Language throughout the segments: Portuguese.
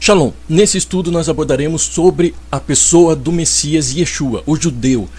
Shalom, nesse estudo nós abordaremos sobre a pessoa do Messias Yeshua, o judeu.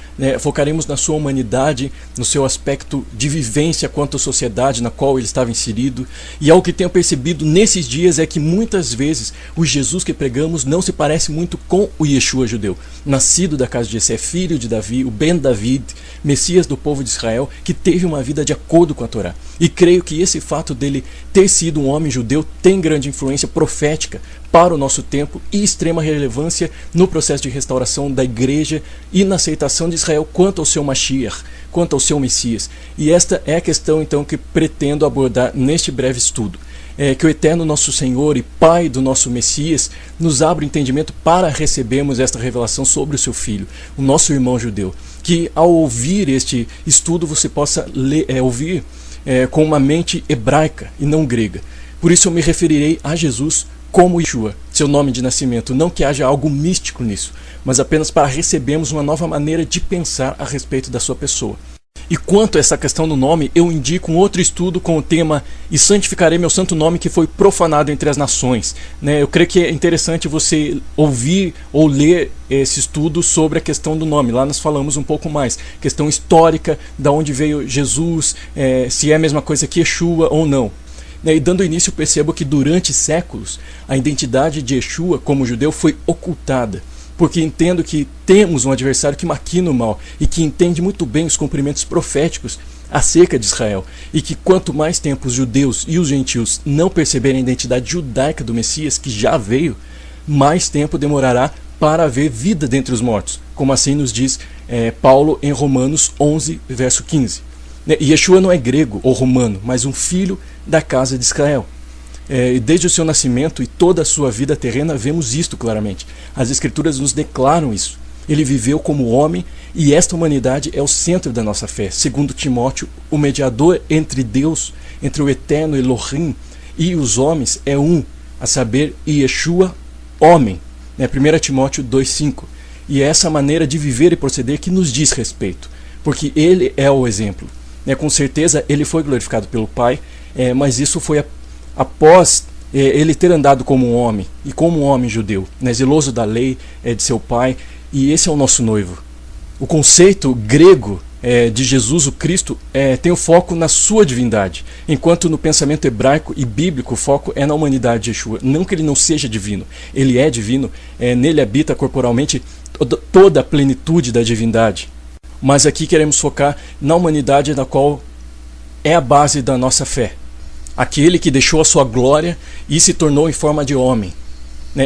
Focaremos na sua humanidade, no seu aspecto de vivência quanto à sociedade na qual ele estava inserido. E algo que tenho percebido nesses dias é que muitas vezes o Jesus que pregamos não se parece muito com o Yeshua judeu. Nascido da casa de Jessé, filho de Davi, o Ben David, Messias do povo de Israel, que teve uma vida de acordo com a Torá. E creio que esse fato dele ter sido um homem judeu tem grande influência profética para o nosso tempo e extrema relevância no processo de restauração da igreja e na aceitação de Israel quanto ao seu Mashiach, quanto ao seu Messias. E esta é a questão então que pretendo abordar neste breve estudo. Que o eterno nosso Senhor e Pai do nosso Messias nos abra o entendimento para recebermos esta revelação sobre o seu Filho, o nosso irmão judeu. Que ao ouvir este estudo você possa ouvir com uma mente hebraica e não grega. Por isso eu me referirei a Jesus como Yeshua, seu nome de nascimento. Não que haja algo místico nisso, mas apenas para recebermos uma nova maneira de pensar a respeito da sua pessoa. E quanto a essa questão do nome, eu indico um outro estudo com o tema "E santificarei meu santo nome que foi profanado entre as nações". Eu creio que é interessante você ouvir ou ler esse estudo sobre a questão do nome. Lá nós falamos um pouco mais, questão histórica, da onde veio Jesus, se é a mesma coisa que Yeshua ou não. E dando início, percebo que durante séculos a identidade de Yeshua como judeu foi ocultada, porque entendo que temos um adversário que maquina o mal e que entende muito bem os cumprimentos proféticos acerca de Israel, e que quanto mais tempo os judeus e os gentios não perceberem a identidade judaica do Messias, que já veio, mais tempo demorará para haver vida dentre os mortos, como assim nos diz Paulo em Romanos 11, verso 15. Yeshua não é grego ou romano, mas um filho da casa de Israel. Desde o seu nascimento e toda a sua vida terrena vemos isto claramente. As escrituras nos declaram isso. Ele viveu como homem e esta humanidade é o centro da nossa fé. Segundo Timóteo, o mediador entre Deus, entre o eterno Elohim e os homens é um, a saber, Yeshua, homem. 1 Timóteo 2,5. E é essa maneira de viver e proceder que nos diz respeito, porque ele é o exemplo. Com certeza ele foi glorificado pelo Pai, mas isso foi após ele ter andado como um homem, e como um homem judeu, zeloso da lei de seu pai, e esse é o nosso noivo. O conceito grego de Jesus, o Cristo, tem o foco na sua divindade, enquanto no pensamento hebraico e bíblico o foco é na humanidade de Yeshua. Não que ele não seja divino, ele é divino, nele habita corporalmente toda a plenitude da divindade. Mas aqui queremos focar na humanidade da qual é a base da nossa fé. Aquele que deixou a sua glória e se tornou em forma de homem.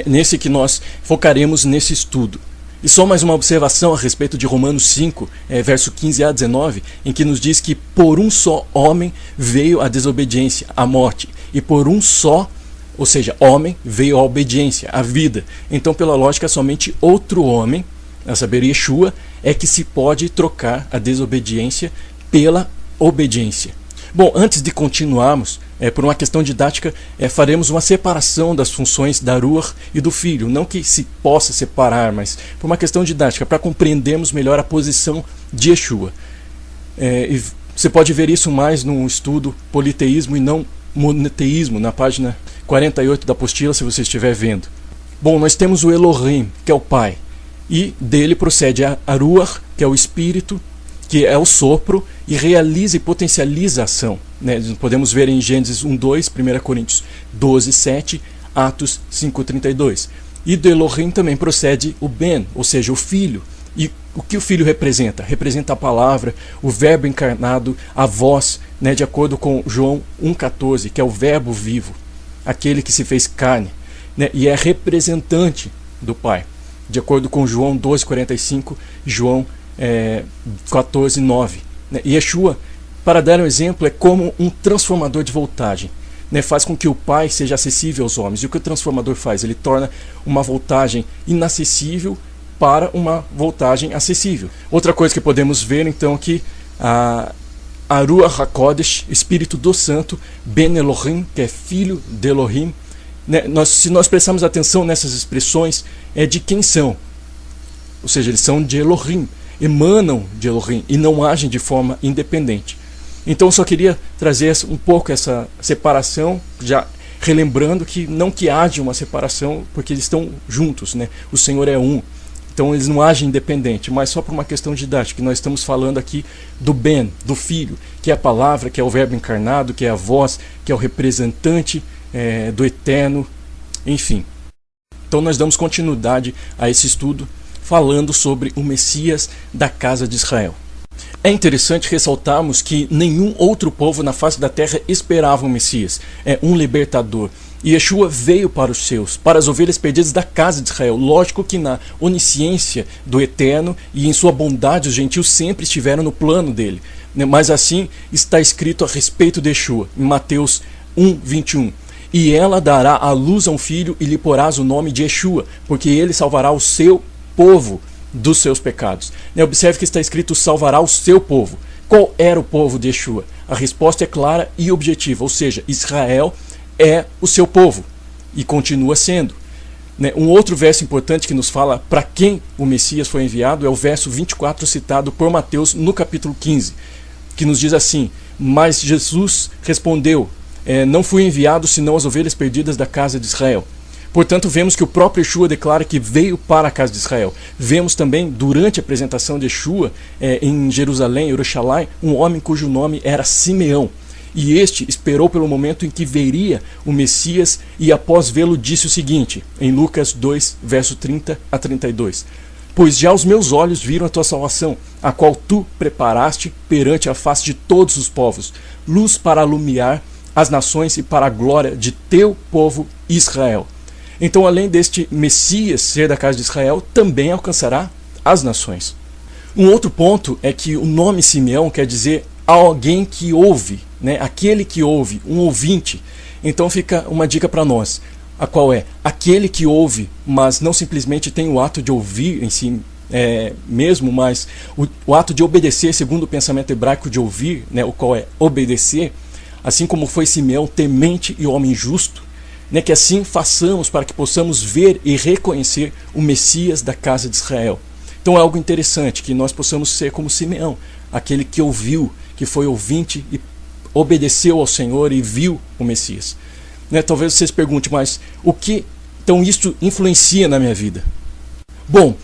Nesse que nós focaremos nesse estudo. E só mais uma observação a respeito de Romanos 5, verso 15 a 19, em que nos diz que por um só homem veio a desobediência, a morte. E por um só, ou seja, homem, veio a obediência, a vida. Então, pela lógica, somente outro homem, a saber, Yeshua, é que se pode trocar a desobediência pela obediência. Bom, antes de continuarmos, por uma questão didática, faremos uma separação das funções da Ruach e do Filho. Não que se possa separar, mas por uma questão didática, para compreendermos melhor a posição de Yeshua. E você pode ver isso mais no estudo Politeísmo e não Monoteísmo, na página 48 da apostila, se você estiver vendo. Bom, nós temos o Elohim, que é o Pai. E dele procede a Ruach, que é o Espírito, que é o sopro, e realiza e potencializa a ação. Podemos ver em Gênesis 1:2, 1 Coríntios 12:7, Atos 5:32. E do Elohim também procede o Ben, ou seja, o Filho. E o que o Filho representa? Representa a palavra, o verbo encarnado, a voz, de acordo com João 1:14, que é o verbo vivo, aquele que se fez carne, e é representante do Pai. De acordo com João 12:45, João 14:9. E Yeshua, para dar um exemplo, é como um transformador de voltagem. Faz com que o Pai seja acessível aos homens. E o que o transformador faz? Ele torna uma voltagem inacessível para uma voltagem acessível. Outra coisa que podemos ver, então, que a Ruach HaKodesh, Espírito do Santo, Ben Elohim, que é filho de Elohim, se nós prestarmos atenção nessas expressões, de quem são. Ou seja, eles são de Elohim, emanam de Elohim e não agem de forma independente. Então eu só queria trazer um pouco essa separação, já relembrando que não que haja uma separação, porque eles estão juntos, né? O Senhor é um. Então eles não agem independente, mas só por uma questão didática, que nós estamos falando aqui do Ben, do Filho, que é a palavra, que é o verbo encarnado, que é a voz, que é o representante do Eterno, enfim. Então nós damos continuidade a esse estudo, falando sobre o Messias da casa de Israel. É interessante ressaltarmos que nenhum outro povo na face da terra esperava um Messias, um libertador. E Yeshua veio para os seus, para as ovelhas perdidas da casa de Israel. Lógico que na onisciência do Eterno e em sua bondade os gentios sempre estiveram no plano dele. Mas assim está escrito a respeito de Yeshua, em Mateus 1:21. E ela dará à luz a um filho e lhe porás o nome de Yeshua, porque ele salvará o seu povo dos seus pecados. Observe que está escrito salvará o seu povo. Qual era o povo de Yeshua? A resposta é clara e objetiva, ou seja, Israel é o seu povo e continua sendo. Um outro verso importante que nos fala para quem o Messias foi enviado é o verso 24 citado por Mateus no capítulo 15, que nos diz assim: mas Jesus respondeu, não fui enviado senão as ovelhas perdidas da casa de Israel. Portanto, vemos que o próprio Yeshua declara que veio para a casa de Israel. Vemos também, durante a apresentação de Yeshua em Jerusalém, Jerusalém, um homem cujo nome era Simeão. E este esperou pelo momento em que veria o Messias e após vê-lo disse o seguinte, em Lucas 2, verso 30 a 32. Pois já os meus olhos viram a tua salvação, a qual tu preparaste perante a face de todos os povos, luz para alumiar as nações e para a glória de teu povo Israel. Então, além deste Messias ser da casa de Israel, também alcançará as nações. Um outro ponto é que o nome Simeão quer dizer alguém que ouve, aquele que ouve, um ouvinte. Então fica uma dica para nós, a qual é aquele que ouve, mas não simplesmente tem o ato de ouvir em si mesmo, mas o ato de obedecer, segundo o pensamento hebraico de ouvir, o qual é obedecer, assim como foi Simeão, temente e homem justo, que assim façamos para que possamos ver e reconhecer o Messias da casa de Israel. Então é algo interessante que nós possamos ser como Simeão, aquele que ouviu, que foi ouvinte e obedeceu ao Senhor e viu o Messias. Talvez você se pergunte, mas o que então isto influencia na minha vida? Bom,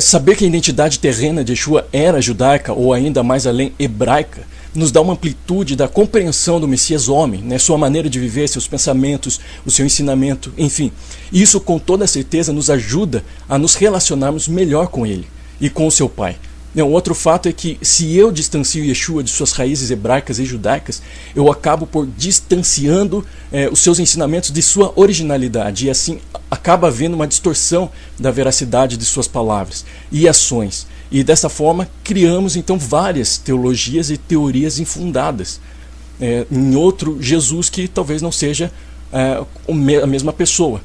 saber que a identidade terrena de Yeshua era judaica ou ainda mais além hebraica, nos dá uma amplitude da compreensão do Messias homem, sua maneira de viver, seus pensamentos, o seu ensinamento, enfim. Isso com toda certeza nos ajuda a nos relacionarmos melhor com ele e com o seu pai. Um outro fato é que se eu distancio Yeshua de suas raízes hebraicas e judaicas, eu acabo por distanciando os seus ensinamentos de sua originalidade e assim acaba havendo uma distorção da veracidade de suas palavras e ações. E dessa forma criamos então várias teologias e teorias infundadas em outro Jesus que talvez não seja a mesma pessoa.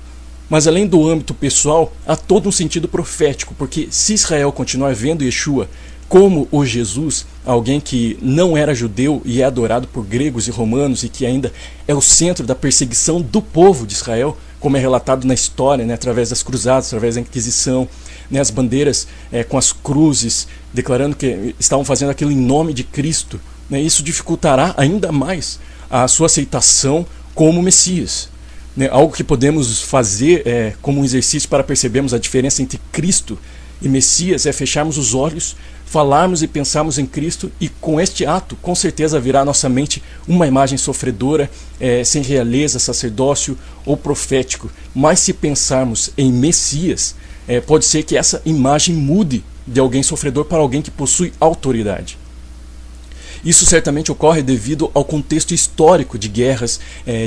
Mas além do âmbito pessoal, há todo um sentido profético, porque se Israel continuar vendo Yeshua como o Jesus, alguém que não era judeu e é adorado por gregos e romanos e que ainda é o centro da perseguição do povo de Israel, como é relatado na história, através das cruzadas, através da Inquisição, as bandeiras com as cruzes, declarando que estavam fazendo aquilo em nome de Cristo, isso dificultará ainda mais a sua aceitação como Messias. Algo que podemos fazer como um exercício para percebermos a diferença entre Cristo e Messias é fecharmos os olhos, falarmos e pensarmos em Cristo e com este ato com certeza virá à nossa mente uma imagem sofredora, sem realeza, sacerdócio ou profético. Mas se pensarmos em Messias, pode ser que essa imagem mude de alguém sofredor para alguém que possui autoridade. Isso certamente ocorre devido ao contexto histórico de guerras,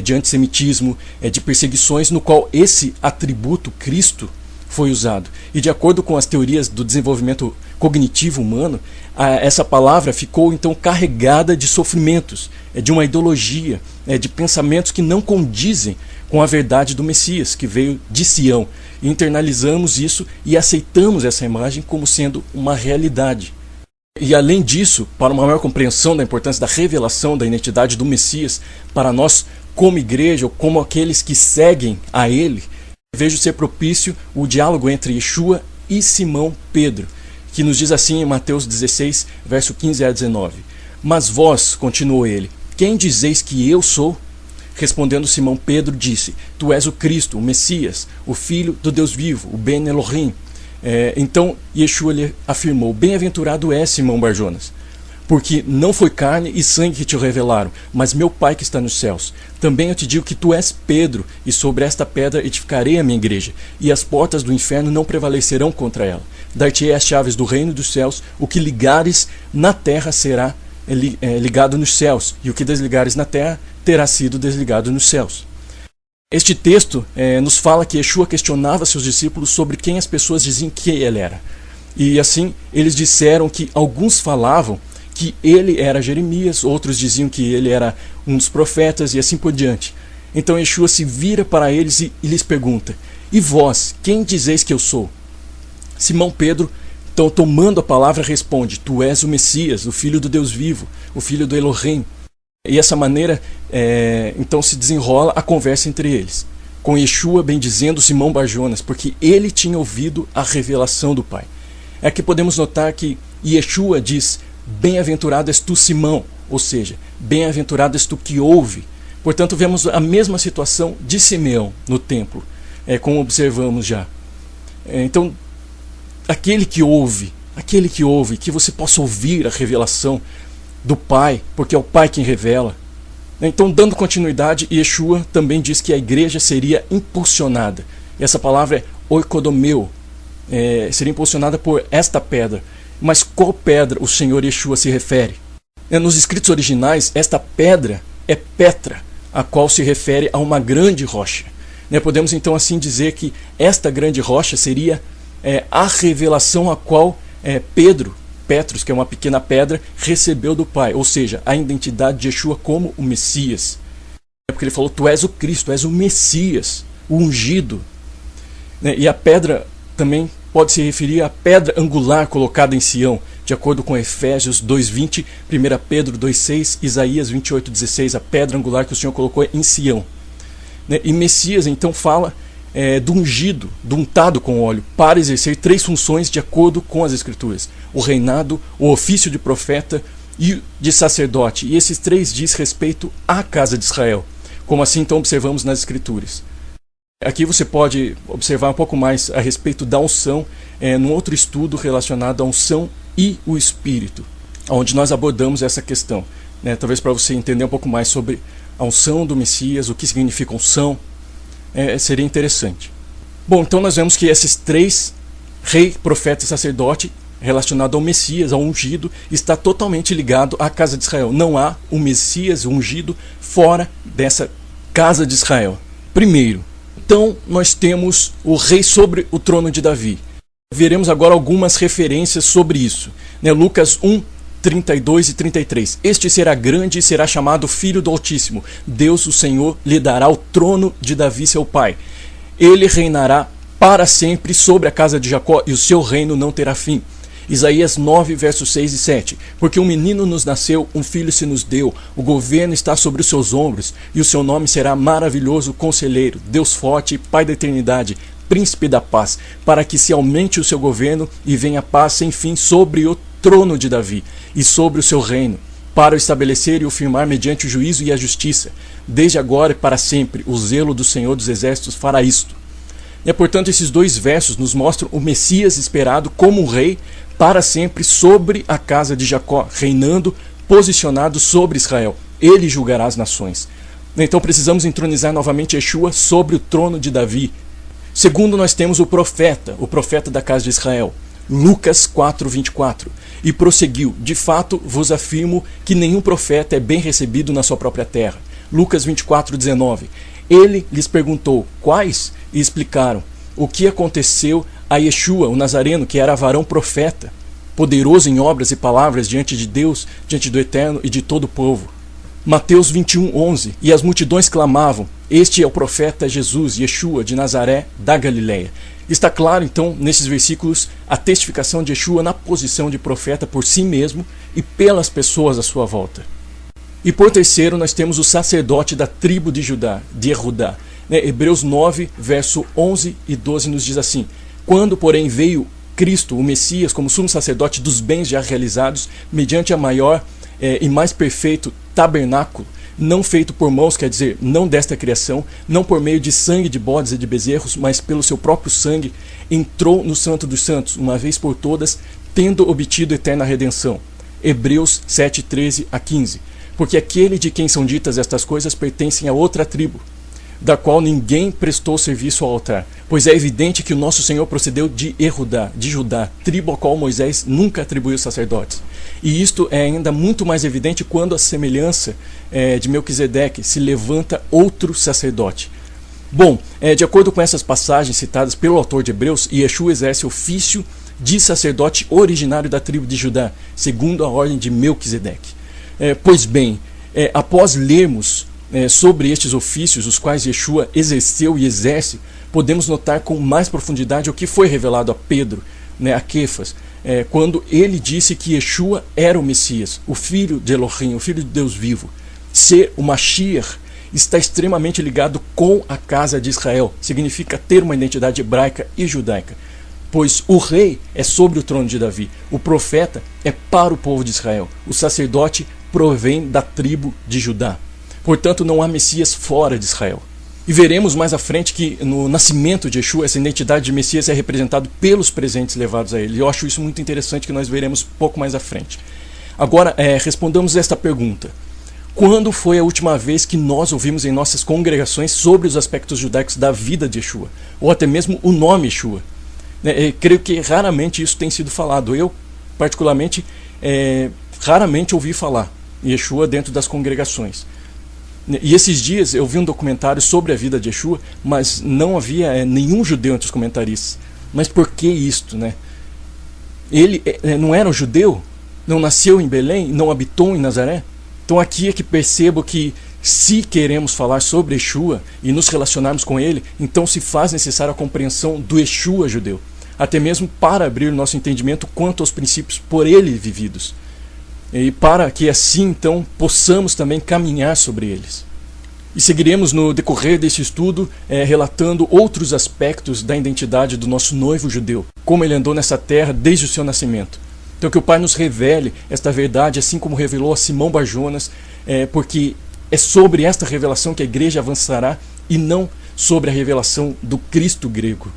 de antissemitismo, de perseguições, no qual esse atributo, Cristo, foi usado. E de acordo com as teorias do desenvolvimento cognitivo humano, essa palavra ficou então carregada de sofrimentos, de uma ideologia, de pensamentos que não condizem com a verdade do Messias, que veio de Sião. E internalizamos isso e aceitamos essa imagem como sendo uma realidade. E além disso, para uma maior compreensão da importância da revelação da identidade do Messias, para nós como igreja ou como aqueles que seguem a ele, vejo ser propício o diálogo entre Yeshua e Simão Pedro, que nos diz assim em Mateus 16, verso 15 a 19. Mas vós, continuou ele, quem dizeis que eu sou? Respondendo Simão Pedro disse: Tu és o Cristo, o Messias, o Filho do Deus vivo, o Ben Elohim. Então Yeshua lhe afirmou: Bem-aventurado és, Simão Barjonas, porque não foi carne e sangue que te revelaram, mas meu Pai que está nos céus. Também eu te digo que tu és Pedro, e sobre esta pedra edificarei a minha igreja, e as portas do inferno não prevalecerão contra ela. Dar-te-ei as chaves do reino dos céus, o que ligares na terra será ligado nos céus, e o que desligares na terra terá sido desligado nos céus. Este texto nos fala que Yeshua questionava seus discípulos sobre quem as pessoas diziam que ele era. E assim, eles disseram que alguns falavam que ele era Jeremias, outros diziam que ele era um dos profetas e assim por diante. Então Yeshua se vira para eles e lhes pergunta: E vós, quem dizeis que eu sou? Simão Pedro, então tomando a palavra, responde: Tu és o Messias, o Filho do Deus vivo, o Filho do Elohim. E dessa maneira, então se desenrola a conversa entre eles, com Yeshua bendizendo Simão Barjonas, porque ele tinha ouvido a revelação do Pai. Aqui podemos notar que Yeshua diz: Bem-aventurado és tu, Simão, ou seja, bem-aventurado és tu que ouve. Portanto, vemos a mesma situação de Simeão no templo, como observamos já. Então, aquele que ouve, que você possa ouvir a revelação do Pai, porque é o Pai quem revela. Então, dando continuidade, Yeshua também diz que a igreja seria impulsionada. E essa palavra é oikodomeu, seria impulsionada por esta pedra. Mas qual pedra o Senhor Yeshua se refere? Nos escritos originais, esta pedra é Petra, a qual se refere a uma grande rocha. Podemos então assim dizer que esta grande rocha seria a revelação a qual Petros, que é uma pequena pedra, recebeu do Pai, ou seja, a identidade de Yeshua como o Messias. Porque ele falou: Tu és o Cristo, tu és o Messias, o ungido. E a pedra também pode se referir à pedra angular colocada em Sião, de acordo com Efésios 2:20, 1 Pedro 2:6, Isaías 28:16, a pedra angular que o Senhor colocou em Sião. E Messias então fala do ungido, do untado com óleo, para exercer 3 funções de acordo com as Escrituras: o reinado, o ofício de profeta e de sacerdote. E esses 3 diz respeito à casa de Israel, como assim então observamos nas Escrituras. Aqui você pode observar um pouco mais a respeito da unção, num outro estudo relacionado à unção e o Espírito, onde nós abordamos essa questão, talvez para você entender um pouco mais sobre a unção do Messias, o que significa unção, seria interessante. Bom, então nós vemos que esses 3, rei, profeta e sacerdote, relacionado ao Messias, ao ungido, está totalmente ligado à casa de Israel. Não há um Messias, um ungido, fora dessa casa de Israel. Primeiro, então nós temos o rei sobre o trono de Davi. Veremos agora algumas referências sobre isso. Lucas 1, 32 e 33. Este será grande e será chamado Filho do Altíssimo. Deus, o Senhor, lhe dará o trono de Davi, seu pai. Ele reinará para sempre sobre a casa de Jacó, e o seu reino não terá fim. Isaías 9, versos 6 e 7. Porque um menino nos nasceu, um filho se nos deu, o governo está sobre os seus ombros, e o seu nome será Maravilhoso Conselheiro, Deus Forte, Pai da Eternidade, Príncipe da Paz, para que se aumente o seu governo e venha paz sem fim sobre o trono de Davi e sobre o seu reino, para o estabelecer e o firmar mediante o juízo e a justiça, desde agora e para sempre. O zelo do Senhor dos Exércitos fará isto. Portanto, esses 2 versos nos mostram o Messias esperado como um rei para sempre sobre a casa de Jacó, reinando, posicionado sobre Israel. Ele julgará as nações. Então precisamos entronizar novamente Yeshua sobre o trono de Davi. Segundo, nós temos o profeta da casa de Israel. Lucas 4, 24. E prosseguiu: De fato vos afirmo que nenhum profeta é bem recebido na sua própria terra. Lucas 24, 19. Ele lhes perguntou: Quais? E explicaram o que aconteceu a Yeshua, o Nazareno, que era varão profeta, poderoso em obras e palavras diante de Deus, diante do Eterno e de todo o povo. Mateus 21, 11. E as multidões clamavam: Este é o profeta Jesus, Yeshua, de Nazaré, da Galileia. Está claro, então, nesses versículos, a testificação de Yeshua na posição de profeta por si mesmo e pelas pessoas à sua volta. E por terceiro, nós temos o sacerdote da tribo de Judá, de Yehudá. Hebreus 9, verso 11 e 12 nos diz assim: Quando, porém, veio Cristo, o Messias, como sumo sacerdote dos bens já realizados, mediante a maior e mais perfeito tabernáculo, não feito por mãos, quer dizer, não desta criação, não por meio de sangue de bodes e de bezerros, mas pelo seu próprio sangue, entrou no Santo dos Santos, uma vez por todas, tendo obtido eterna redenção. Hebreus 7, 13 a 15. Porque aquele de quem são ditas estas coisas pertencem a outra tribo, da qual ninguém prestou serviço ao altar, pois é evidente que o nosso Senhor procedeu de Judá, tribo a qual Moisés nunca atribuiu sacerdotes. E isto é ainda muito mais evidente quando a semelhança de Melquisedeque se levanta outro sacerdote. Bom, de acordo com essas passagens citadas pelo autor de Hebreus, Yeshua exerce ofício de sacerdote originário da tribo de Judá, segundo a ordem de Melquisedeque. Pois bem, após lermos sobre estes ofícios, os quais Yeshua exerceu e exerce, podemos notar com mais profundidade o que foi revelado a Pedro, a Quefas, quando ele disse que Yeshua era o Messias, o filho de Elohim, o filho de Deus vivo. Ser o Mashiach está extremamente ligado com a casa de Israel, significa ter uma identidade hebraica e judaica, pois o rei é sobre o trono de Davi, o profeta é para o povo de Israel, o sacerdote provém da tribo de Judá. Portanto, não há Messias fora de Israel. E veremos mais à frente que no nascimento de Yeshua, essa identidade de Messias é representada pelos presentes levados a ele. Eu acho isso muito interessante, que nós veremos pouco mais à frente. Agora, respondamos esta pergunta. Quando foi a última vez que nós ouvimos em nossas congregações sobre os aspectos judaicos da vida de Yeshua? Ou até mesmo o nome Yeshua? Creio que raramente isso tem sido falado. Eu, particularmente, raramente ouvi falar Yeshua dentro das congregações. E esses dias eu vi um documentário sobre a vida de Yeshua, mas não havia nenhum judeu entre os comentaristas. Mas por que isto, né? Ele não era um judeu? Não nasceu em Belém? Não habitou em Nazaré? Então aqui é que percebo que, se queremos falar sobre Yeshua e nos relacionarmos com ele, então se faz necessária a compreensão do Yeshua judeu, até mesmo para abrir nosso entendimento quanto aos princípios por ele vividos. E para que assim então possamos também caminhar sobre eles. E seguiremos no decorrer desse estudo relatando outros aspectos da identidade do nosso noivo judeu, como ele andou nessa terra desde o seu nascimento. Então que o Pai nos revele esta verdade, assim como revelou a Simão Barjonas, porque é sobre esta revelação que a igreja avançará e não sobre a revelação do Cristo grego.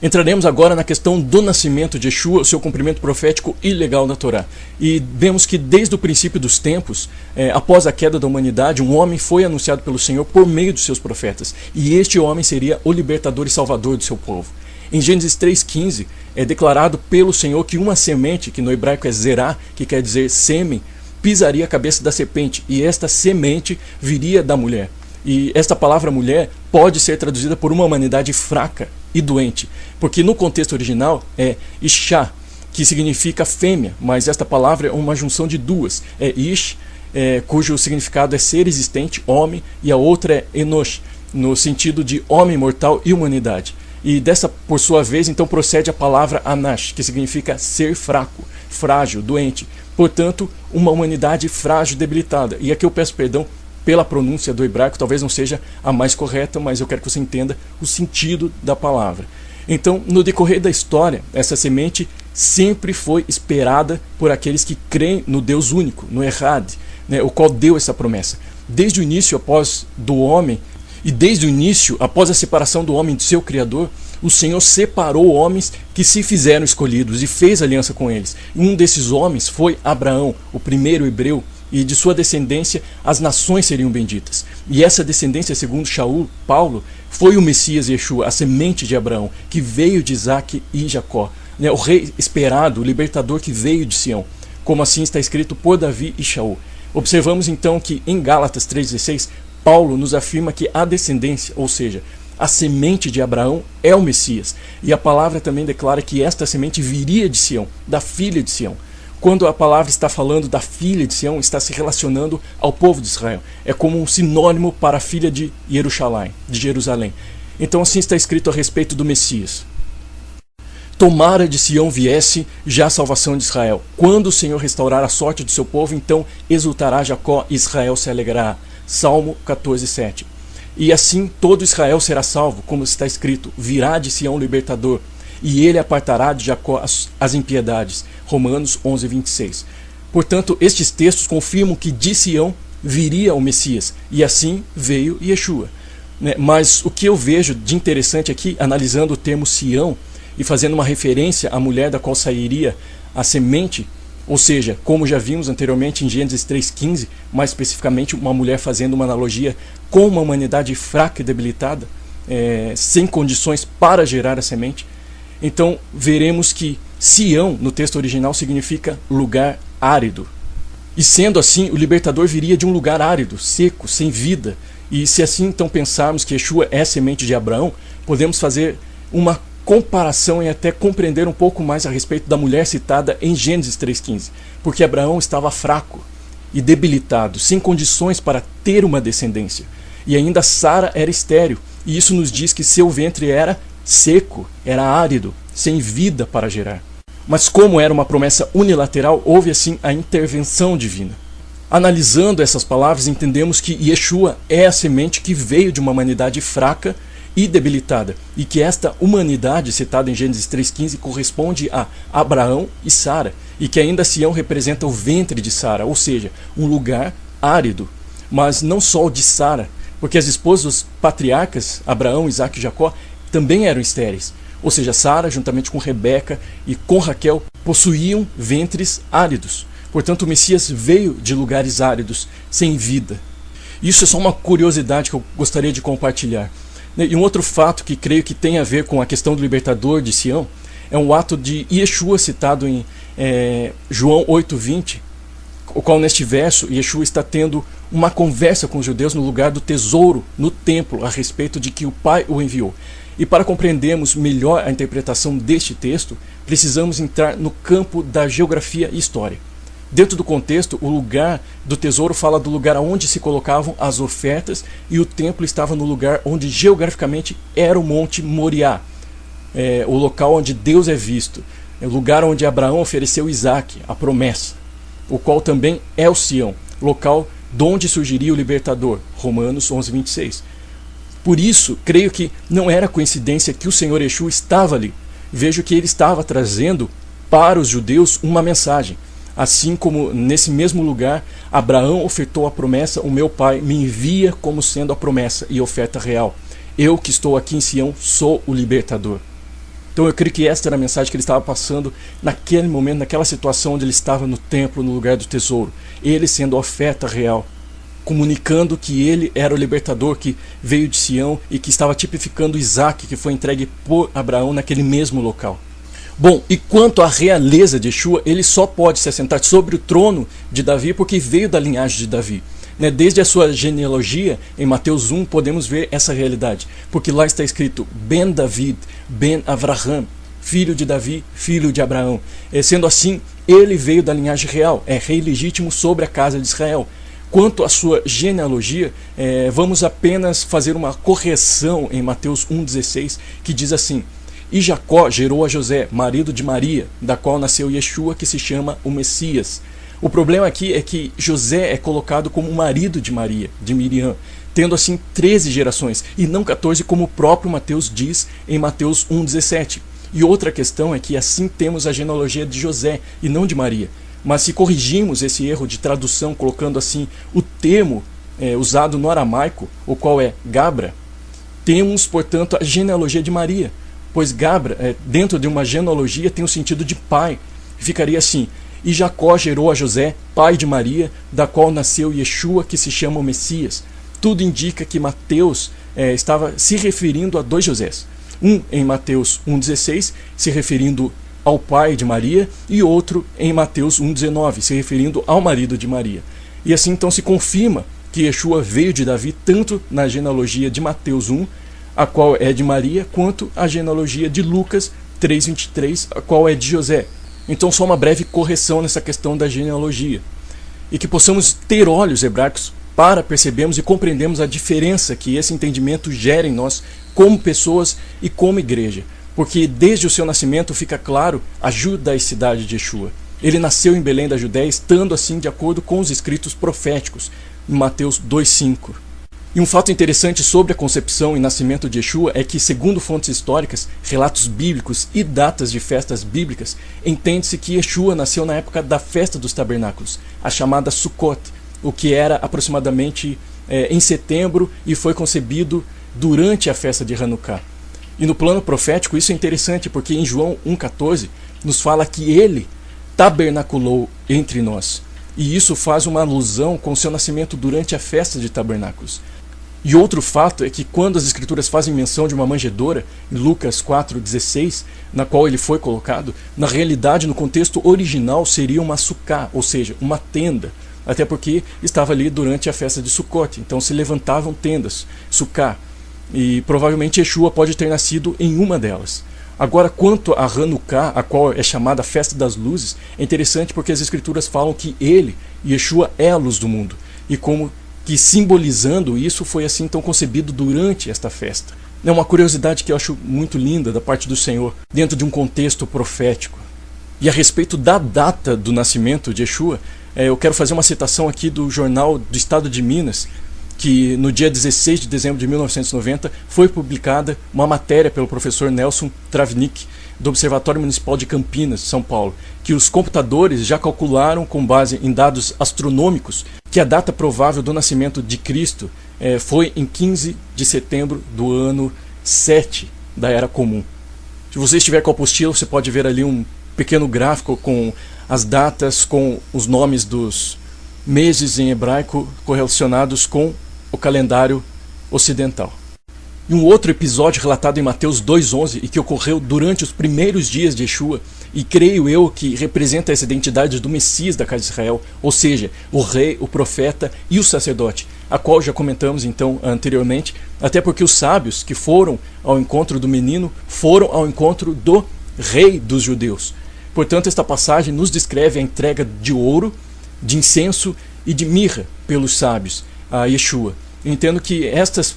Entraremos agora na questão do nascimento de Yeshua, o seu cumprimento profético e legal da Torá. E vemos que desde o princípio dos tempos, após a queda da humanidade, um homem foi anunciado pelo Senhor por meio dos seus profetas. E este homem seria o libertador e salvador do seu povo. Em Gênesis 3,15, é declarado pelo Senhor que uma semente, que no hebraico é zerá, que quer dizer sêmen, pisaria a cabeça da serpente, e esta semente viria da mulher. E esta palavra mulher pode ser traduzida por uma humanidade fraca e doente, porque no contexto original é Ishá, que significa fêmea, mas esta palavra é uma junção de duas. É Ish, cujo significado é ser existente, homem, e a outra é Enosh, no sentido de homem mortal e humanidade. E dessa, por sua vez, então procede a palavra Anash, que significa ser fraco, frágil, doente. Portanto, uma humanidade frágil, debilitada. E aqui eu peço perdão pela pronúncia do hebraico, talvez não seja a mais correta, mas eu quero que você entenda o sentido da palavra. Então, no decorrer da história, essa semente sempre foi esperada por aqueles que creem no Deus único, no Errad, o qual deu essa promessa. Desde o início, após a separação do homem de seu Criador, o Senhor separou homens que se fizeram escolhidos e fez aliança com eles. Um desses homens foi Abraão, o primeiro hebreu, e de sua descendência as nações seriam benditas. E essa descendência, segundo Shaul, Paulo, foi o Messias Yeshua, a semente de Abraão, que veio de Isaac e Jacó, o rei esperado, o libertador que veio de Sião, como assim está escrito por Davi e Shaul. Observamos então que em Gálatas 3,16, Paulo nos afirma que a descendência, ou seja, a semente de Abraão é o Messias. E a palavra também declara que esta semente viria de Sião, da filha de Sião. Quando a palavra está falando da filha de Sião, está se relacionando ao povo de Israel. É como um sinônimo para a filha de Jerusalém. Então assim está escrito a respeito do Messias. Tomara de Sião viesse já a salvação de Israel. Quando o Senhor restaurar a sorte do seu povo, então exultará Jacó e Israel se alegrará. Salmo 14:7. E assim todo Israel será salvo, como está escrito, virá de Sião o libertador, e ele apartará de Jacó as impiedades. Romanos 11:26. Portanto, estes textos confirmam que de Sião viria o Messias, e assim veio Yeshua. Mas o que eu vejo de interessante aqui, analisando o termo Sião e fazendo uma referência à mulher da qual sairia a semente, ou seja, como já vimos anteriormente em Gênesis 3,15, mais especificamente uma mulher fazendo uma analogia com uma humanidade fraca e debilitada, sem condições para gerar a semente. Então veremos que Sião no texto original significa lugar árido. E sendo assim, o libertador viria de um lugar árido, seco, sem vida. E se assim então pensarmos que Yeshua é a semente de Abraão, podemos fazer uma comparação e até compreender um pouco mais a respeito da mulher citada em Gênesis 3,15. Porque Abraão estava fraco e debilitado, sem condições para ter uma descendência. E ainda Sara era estéril. E isso nos diz que seu ventre era seco, era árido, sem vida para gerar. Mas como era uma promessa unilateral, houve assim a intervenção divina. Analisando essas palavras, entendemos que Yeshua é a semente que veio de uma humanidade fraca e debilitada, e que esta humanidade citada em Gênesis 3,15 corresponde a Abraão e Sara, e que ainda Sião representa o ventre de Sara, ou seja, um lugar árido. Mas não só o de Sara, porque as esposas dos patriarcas, Abraão, Isaque e Jacó, também eram estéreis. Ou seja, Sara, juntamente com Rebeca e com Raquel, possuíam ventres áridos. Portanto, o Messias veio de lugares áridos, sem vida. Isso é só uma curiosidade que eu gostaria de compartilhar. E um outro fato que creio que tem a ver com a questão do libertador de Sião é um ato de Yeshua citado em João 8,20, o qual neste verso Yeshua está tendo uma conversa com os judeus no lugar do tesouro, no templo, a respeito de que o Pai o enviou. E para compreendermos melhor a interpretação deste texto, precisamos entrar no campo da geografia e história. Dentro do contexto, o lugar do tesouro fala do lugar onde se colocavam as ofertas, e o templo estava no lugar onde geograficamente era o Monte Moriá, o local onde Deus é visto, o lugar onde Abraão ofereceu Isaque, a promessa, o qual também é o Sião, local de onde surgiria o libertador, Romanos 11:26. Por isso, creio que não era coincidência que o Senhor Yeshua estava ali. Vejo que ele estava trazendo para os judeus uma mensagem. Assim como nesse mesmo lugar, Abraão ofertou a promessa, o meu pai me envia como sendo a promessa e oferta real. Eu que estou aqui em Sião sou o libertador. Então eu creio que esta era a mensagem que ele estava passando naquele momento, naquela situação onde ele estava no templo, no lugar do tesouro. Ele sendo a oferta real, comunicando que ele era o libertador que veio de Sião e que estava tipificando Isaque, que foi entregue por Abraão naquele mesmo local. Bom, e quanto à realeza de Yeshua, ele só pode se assentar sobre o trono de Davi porque veio da linhagem de Davi. Desde a sua genealogia, em Mateus 1, podemos ver essa realidade. Porque lá está escrito Ben David, Ben Avraham, filho de Davi, filho de Abraão. Sendo assim, ele veio da linhagem real, é rei legítimo sobre a casa de Israel. Quanto à sua genealogia, vamos apenas fazer uma correção em Mateus 1,16, que diz assim: E Jacó gerou a José, marido de Maria, da qual nasceu Yeshua, que se chama o Messias. O problema aqui é que José é colocado como marido de Maria, de Miriam, tendo assim 13 gerações, e não 14, como o próprio Mateus diz em Mateus 1,17. E outra questão é que assim temos a genealogia de José, e não de Maria. Mas se corrigimos esse erro de tradução, colocando assim o termo usado no aramaico, o qual é Gabra, temos, portanto, a genealogia de Maria. Pois Gabra, dentro de uma genealogia, tem o sentido de pai. Ficaria assim: E Jacó gerou a José, pai de Maria, da qual nasceu Yeshua, que se chama o Messias. Tudo indica que Mateus estava se referindo a dois Josés. Um em Mateus 1,16, se referindo ao pai de Maria, e outro em Mateus 1,19, se referindo ao marido de Maria. E assim então se confirma que Yeshua veio de Davi tanto na genealogia de Mateus 1, a qual é de Maria, quanto a genealogia de Lucas 3,23, a qual é de José. Então só uma breve correção nessa questão da genealogia. E que possamos ter olhos hebraicos para percebermos e compreendermos a diferença que esse entendimento gera em nós como pessoas e como igreja. Porque desde o seu nascimento fica claro a judaicidade de Yeshua. Ele nasceu em Belém da Judéia, estando assim de acordo com os escritos proféticos, em Mateus 2,5. E um fato interessante sobre a concepção e nascimento de Yeshua é que, segundo fontes históricas, relatos bíblicos e datas de festas bíblicas, entende-se que Yeshua nasceu na época da festa dos tabernáculos, a chamada Sukkot, o que era aproximadamente em setembro e foi concebido durante a festa de Hanukkah. E no plano profético isso é interessante, porque em João 1,14 nos fala que ele tabernaculou entre nós. E isso faz uma alusão com o seu nascimento durante a festa de tabernáculos. E outro fato é que quando as escrituras fazem menção de uma manjedoura, em Lucas 4,16, na qual ele foi colocado, na realidade, no contexto original, seria uma sucá, ou seja, uma tenda, até porque estava ali durante a festa de Sukkot, então se levantavam tendas, sucá, e provavelmente Yeshua pode ter nascido em uma delas. Agora, quanto a Hanukkah, a qual é chamada Festa das Luzes, é interessante porque as escrituras falam que ele, Yeshua, é a luz do mundo, e como que simbolizando isso foi assim então concebido durante esta festa. É uma curiosidade que eu acho muito linda da parte do Senhor, dentro de um contexto profético. E a respeito da data do nascimento de Yeshua, eu quero fazer uma citação aqui do Jornal do Estado de Minas, que no dia 16 de dezembro de 1990 foi publicada uma matéria pelo professor Nelson Travnik, do Observatório Municipal de Campinas, São Paulo, que os computadores já calcularam, com base em dados astronômicos, que a data provável do nascimento de Cristo foi em 15 de setembro do ano 7 da Era Comum. Se você estiver com a apostila, você pode ver ali um pequeno gráfico com as datas, com os nomes dos meses em hebraico correlacionados com o calendário ocidental. E um outro episódio relatado em Mateus 2,11 e que ocorreu durante os primeiros dias de Yeshua, e creio eu que representa essa identidade do Messias da casa de Israel, ou seja, o rei, o profeta e o sacerdote, a qual já comentamos então anteriormente, até porque os sábios que foram ao encontro do menino foram ao encontro do rei dos judeus. Portanto, esta passagem nos descreve a entrega de ouro, de incenso e de mirra pelos sábios a Yeshua. Eu entendo que estas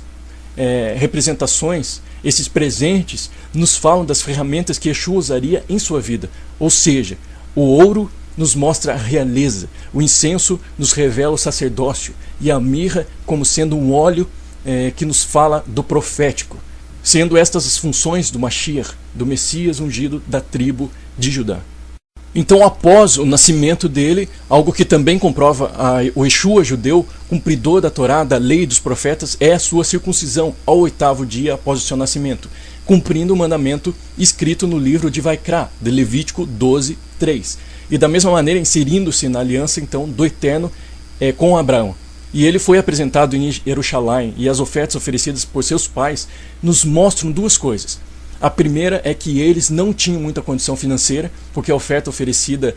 representações, esses presentes, nos falam das ferramentas que Yeshua usaria em sua vida. Ou seja, o ouro nos mostra a realeza, o incenso nos revela o sacerdócio e a mirra como sendo um óleo que nos fala do profético, sendo estas as funções do Mashiach, do Messias ungido da tribo de Judá. Então, após o nascimento dele, algo que também comprova o Yeshua judeu, cumpridor da Torá, da lei e dos profetas, é a sua circuncisão ao 8º dia após o seu nascimento, cumprindo o mandamento escrito no livro de Vaikra, de Levítico 12:3. E da mesma maneira, inserindo-se na aliança então do Eterno com Abraão. E ele foi apresentado em Jerusalém, e as ofertas oferecidas por seus pais nos mostram duas coisas. A primeira é que eles não tinham muita condição financeira, porque a oferta oferecida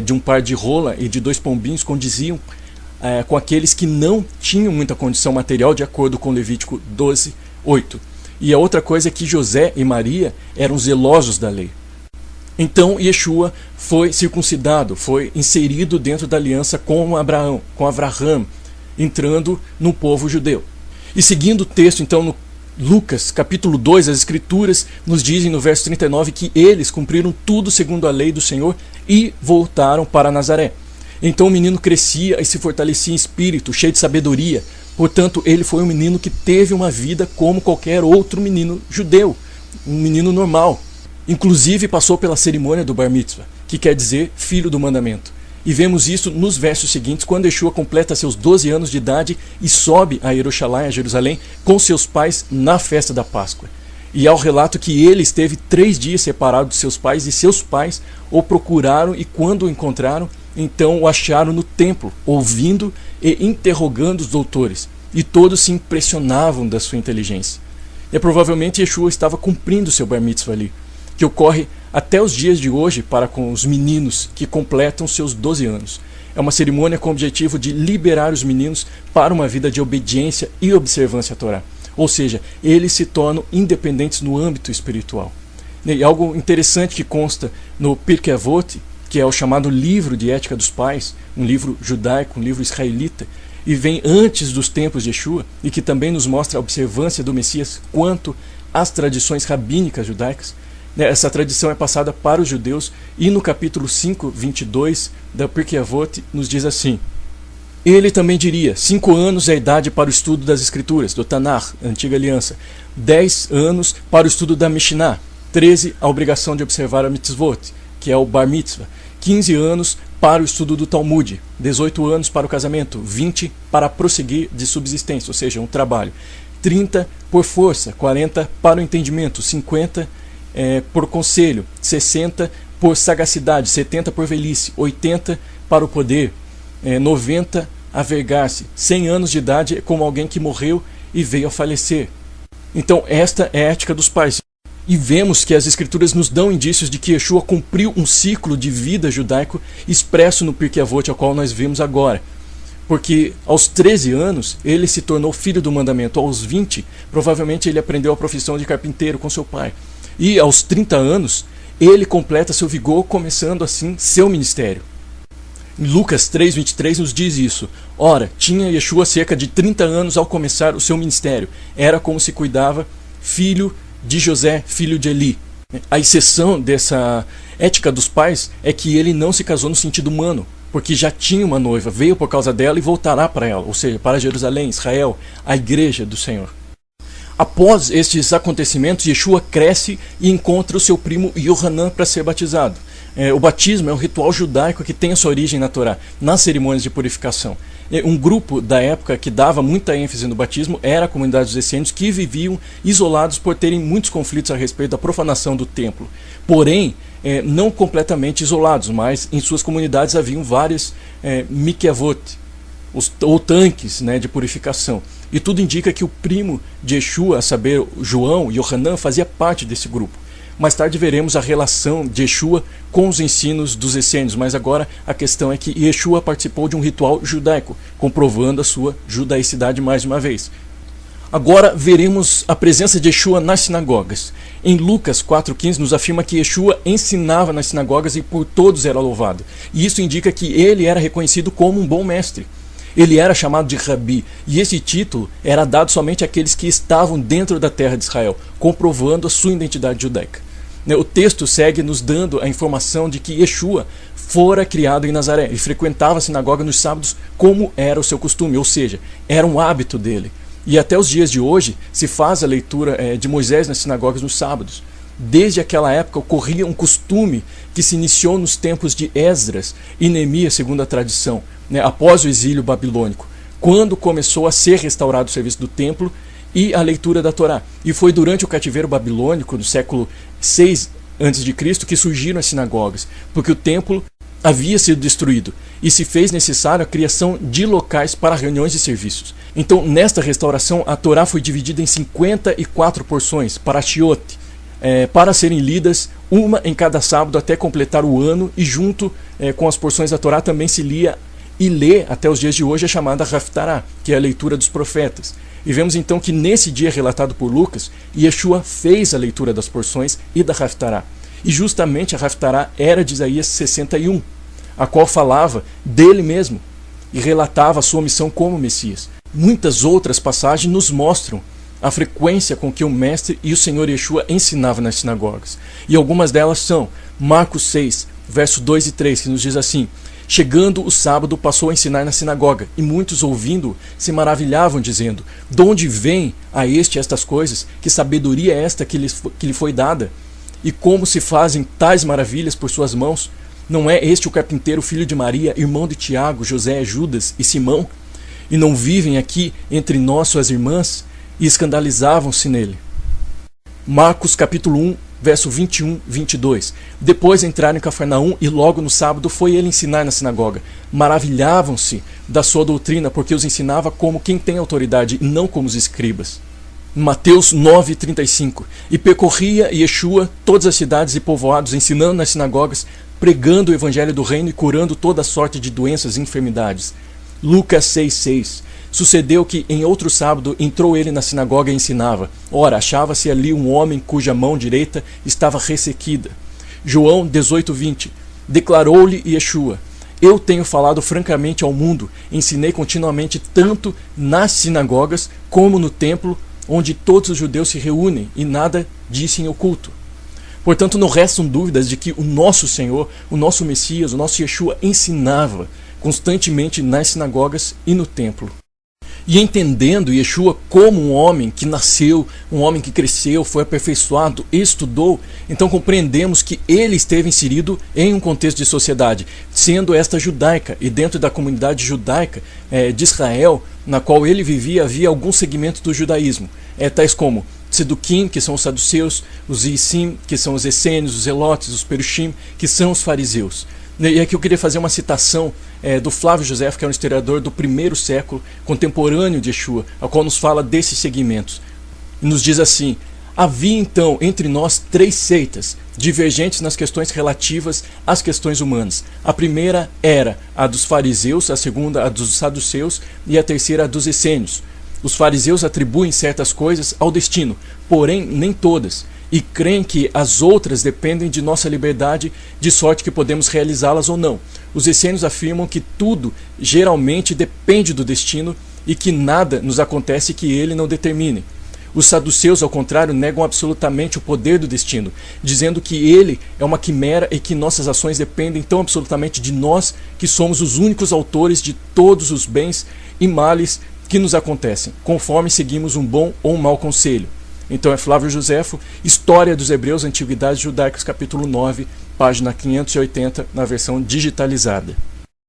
de um par de rola e de 2 pombinhos condiziam com aqueles que não tinham muita condição material, de acordo com Levítico 12:8. E a outra coisa é que José e Maria eram zelosos da lei. Então Yeshua foi circuncidado, foi inserido dentro da aliança com Abraão, com Avraham, entrando no povo judeu. E seguindo o texto, então, no Lucas, capítulo 2, as escrituras nos dizem no verso 39 que eles cumpriram tudo segundo a lei do Senhor e voltaram para Nazaré. Então o menino crescia e se fortalecia em espírito, cheio de sabedoria. Portanto, ele foi um menino que teve uma vida como qualquer outro menino judeu, um menino normal. Inclusive passou pela cerimônia do Bar Mitzvah, que quer dizer filho do mandamento. E vemos isso nos versos seguintes, quando Yeshua completa seus 12 anos de idade e sobe a Jerusalém, com seus pais na festa da Páscoa. E há o relato que ele esteve 3 dias separado de seus pais, e seus pais o procuraram, e quando o encontraram, então o acharam no templo, ouvindo e interrogando os doutores. E todos se impressionavam da sua inteligência. E provavelmente Yeshua estava cumprindo seu Bar Mitzvah ali, que ocorre até os dias de hoje para com os meninos que completam seus 12 anos. É uma cerimônia com o objetivo de liberar os meninos para uma vida de obediência e observância à Torá. Ou seja, eles se tornam independentes no âmbito espiritual. E algo interessante que consta no Pirkei Avot, que é o chamado livro de ética dos pais, um livro judaico, um livro israelita, e vem antes dos tempos de Yeshua, e que também nos mostra a observância do Messias quanto às tradições rabínicas judaicas. Essa tradição é passada para os judeus, e no capítulo 5, 22 da Pirkei Avot nos diz assim: ele também diria: 5 anos é a idade para o estudo das escrituras, do Tanakh, Antiga Aliança, 10 anos para o estudo da Mishnah, 13 a obrigação de observar a mitzvot, que é o Bar Mitzvah, 15 anos para o estudo do Talmud, 18 anos para o casamento, 20 para prosseguir de subsistência, ou seja, um trabalho, 30 por força, 40 para o entendimento, 50 por conselho, 60 por sagacidade, 70 por velhice, 80 para o poder, 90 a vergar-se, 100 anos de idade é como alguém que morreu e veio a falecer. Então esta é a ética dos pais. E vemos que as escrituras nos dão indícios de que Yeshua cumpriu um ciclo de vida judaico expresso no Pirkei Avot, ao qual nós vemos agora. Porque aos 13 anos ele se tornou filho do mandamento, aos 20 provavelmente ele aprendeu a profissão de carpinteiro com seu pai. E aos 30 anos ele completa seu vigor, começando assim seu ministério. Em Lucas 3:23 nos diz isso. Ora, tinha Yeshua cerca de 30 anos ao começar o seu ministério. Era como se cuidava filho de José, filho de Eli. A exceção dessa ética dos pais é que ele não se casou no sentido humano, porque já tinha uma noiva, veio por causa dela e voltará para ela, ou seja, para Jerusalém, Israel, a igreja do Senhor. Após estes acontecimentos, Yeshua cresce e encontra o seu primo Yohanan para ser batizado. O batismo é um ritual judaico que tem a sua origem na Torá, nas cerimônias de purificação. Um grupo da época que dava muita ênfase no batismo era a comunidade dos essênios, que viviam isolados por terem muitos conflitos a respeito da profanação do templo. Porém, não completamente isolados, mas em suas comunidades haviam várias mikvot, ou tanques de purificação. E tudo indica que o primo de Yeshua, a saber, João, Yohanan, fazia parte desse grupo. Mais tarde veremos a relação de Yeshua com os ensinos dos essênios, mas agora a questão é que Yeshua participou de um ritual judaico, comprovando a sua judaicidade mais uma vez. Agora veremos a presença de Yeshua nas sinagogas. Em Lucas 4,15 nos afirma que Yeshua ensinava nas sinagogas e por todos era louvado. E isso indica que ele era reconhecido como um bom mestre. Ele era chamado de Rabi, e esse título era dado somente àqueles que estavam dentro da terra de Israel, comprovando a sua identidade judaica. O texto segue nos dando a informação de que Yeshua fora criado em Nazaré e frequentava a sinagoga nos sábados como era o seu costume, ou seja, era um hábito dele. E até os dias de hoje se faz a leitura de Moisés nas sinagogas nos sábados. Desde aquela época ocorria um costume que se iniciou nos tempos de Esdras e Neemias, segundo a tradição, após o exílio babilônico, quando começou a ser restaurado o serviço do templo e a leitura da Torá. E foi durante o cativeiro babilônico, no século 6 a.C., que surgiram as sinagogas, porque o templo havia sido destruído e se fez necessário a criação de locais para reuniões e serviços. Então, nesta restauração, a Torá foi dividida em 54 porções, parashiot, para serem lidas uma em cada sábado até completar o ano, e junto com as porções da Torá também se lia e lê até os dias de hoje a chamada Haftará, que é a leitura dos profetas. E vemos então que nesse dia relatado por Lucas, Yeshua fez a leitura das porções e da Haftará. E justamente a Haftará era de Isaías 61, a qual falava dele mesmo e relatava a sua missão como Messias. Muitas outras passagens nos mostram a frequência com que o Mestre e o Senhor Yeshua ensinavam nas sinagogas. E algumas delas são Marcos 6, versos 2 e 3, que nos diz assim: chegando o sábado, passou a ensinar na sinagoga, e muitos ouvindo se maravilhavam, dizendo: de onde vem a este estas coisas? Que sabedoria é esta que lhe foi dada? E como se fazem tais maravilhas por suas mãos? Não é este o carpinteiro, filho de Maria, irmão de Tiago, José, Judas e Simão? E não vivem aqui entre nós suas irmãs? E escandalizavam-se nele. Marcos capítulo 1, verso 21, 22. Depois entraram em Cafarnaum e logo no sábado foi ele ensinar na sinagoga. Maravilhavam-se da sua doutrina, porque os ensinava como quem tem autoridade e não como os escribas. Mateus 9, 35. E percorria Yeshua todas as cidades e povoados, ensinando nas sinagogas, pregando o evangelho do reino e curando toda sorte de doenças e enfermidades. Lucas 6, 6. Sucedeu que em outro sábado entrou ele na sinagoga e ensinava. Ora, achava-se ali um homem cuja mão direita estava ressequida. João 18, 20. Declarou-lhe Yeshua: eu tenho falado francamente ao mundo, ensinei continuamente tanto nas sinagogas como no templo, onde todos os judeus se reúnem, e nada disse em oculto. Portanto, não restam dúvidas de que o nosso Senhor, o nosso Messias, o nosso Yeshua ensinava constantemente nas sinagogas e no templo. E entendendo Yeshua como um homem que nasceu, um homem que cresceu, foi aperfeiçoado, estudou, então compreendemos que ele esteve inserido em um contexto de sociedade, sendo esta judaica, e dentro da comunidade judaica de Israel, na qual ele vivia, havia alguns segmentos do judaísmo, tais como Seduquim, que são os saduceus, os Isim, que são os essênios, os zelotes, os perushim, que são os fariseus. E aqui eu queria fazer uma citação do Flávio José, que é um historiador do primeiro século, contemporâneo de Yeshua, a qual nos fala desses segmentos. E nos diz assim: havia então entre nós 3 seitas, divergentes nas questões relativas às questões humanas. A primeira era a dos fariseus, a segunda a dos saduceus e a terceira a dos essênios. Os fariseus atribuem certas coisas ao destino, porém nem todas, e creem que as outras dependem de nossa liberdade, de sorte que podemos realizá-las ou não. Os essênios afirmam que tudo geralmente depende do destino e que nada nos acontece que ele não determine. Os saduceus, ao contrário, negam absolutamente o poder do destino, dizendo que ele é uma quimera e que nossas ações dependem tão absolutamente de nós que somos os únicos autores de todos os bens e males que nos acontecem, conforme seguimos um bom ou um mau conselho. Então é Flávio Josefo, História dos Hebreus, Antiguidades Judaicas, capítulo 9, página 580, na versão digitalizada.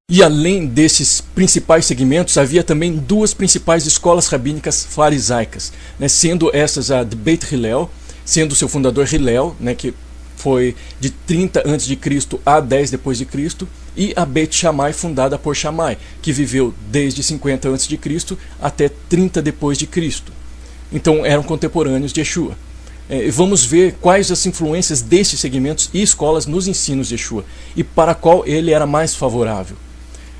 E além desses principais segmentos, havia também 2 principais escolas rabínicas farisaicas, sendo essas a de Beit Hillel, sendo seu fundador Hillel, que foi de 30 a.C. a 10 depois de Cristo, e a Beit Shammai, fundada por Shammai, que viveu desde 50 a.C. até 30 depois de Cristo. Então eram contemporâneos de Yeshua. Vamos ver quais as influências destes segmentos e escolas nos ensinos de Yeshua, e para qual ele era mais favorável.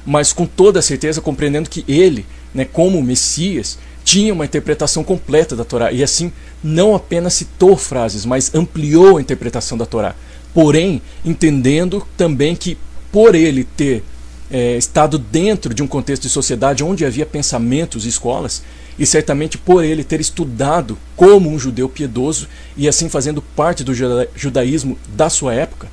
Mas com toda certeza compreendendo que ele, como Messias, tinha uma interpretação completa da Torá, e assim não apenas citou frases, mas ampliou a interpretação da Torá. Porém, entendendo também que por ele ter estado dentro de um contexto de sociedade onde havia pensamentos e escolas, e certamente por ele ter estudado como um judeu piedoso e assim fazendo parte do judaísmo da sua época,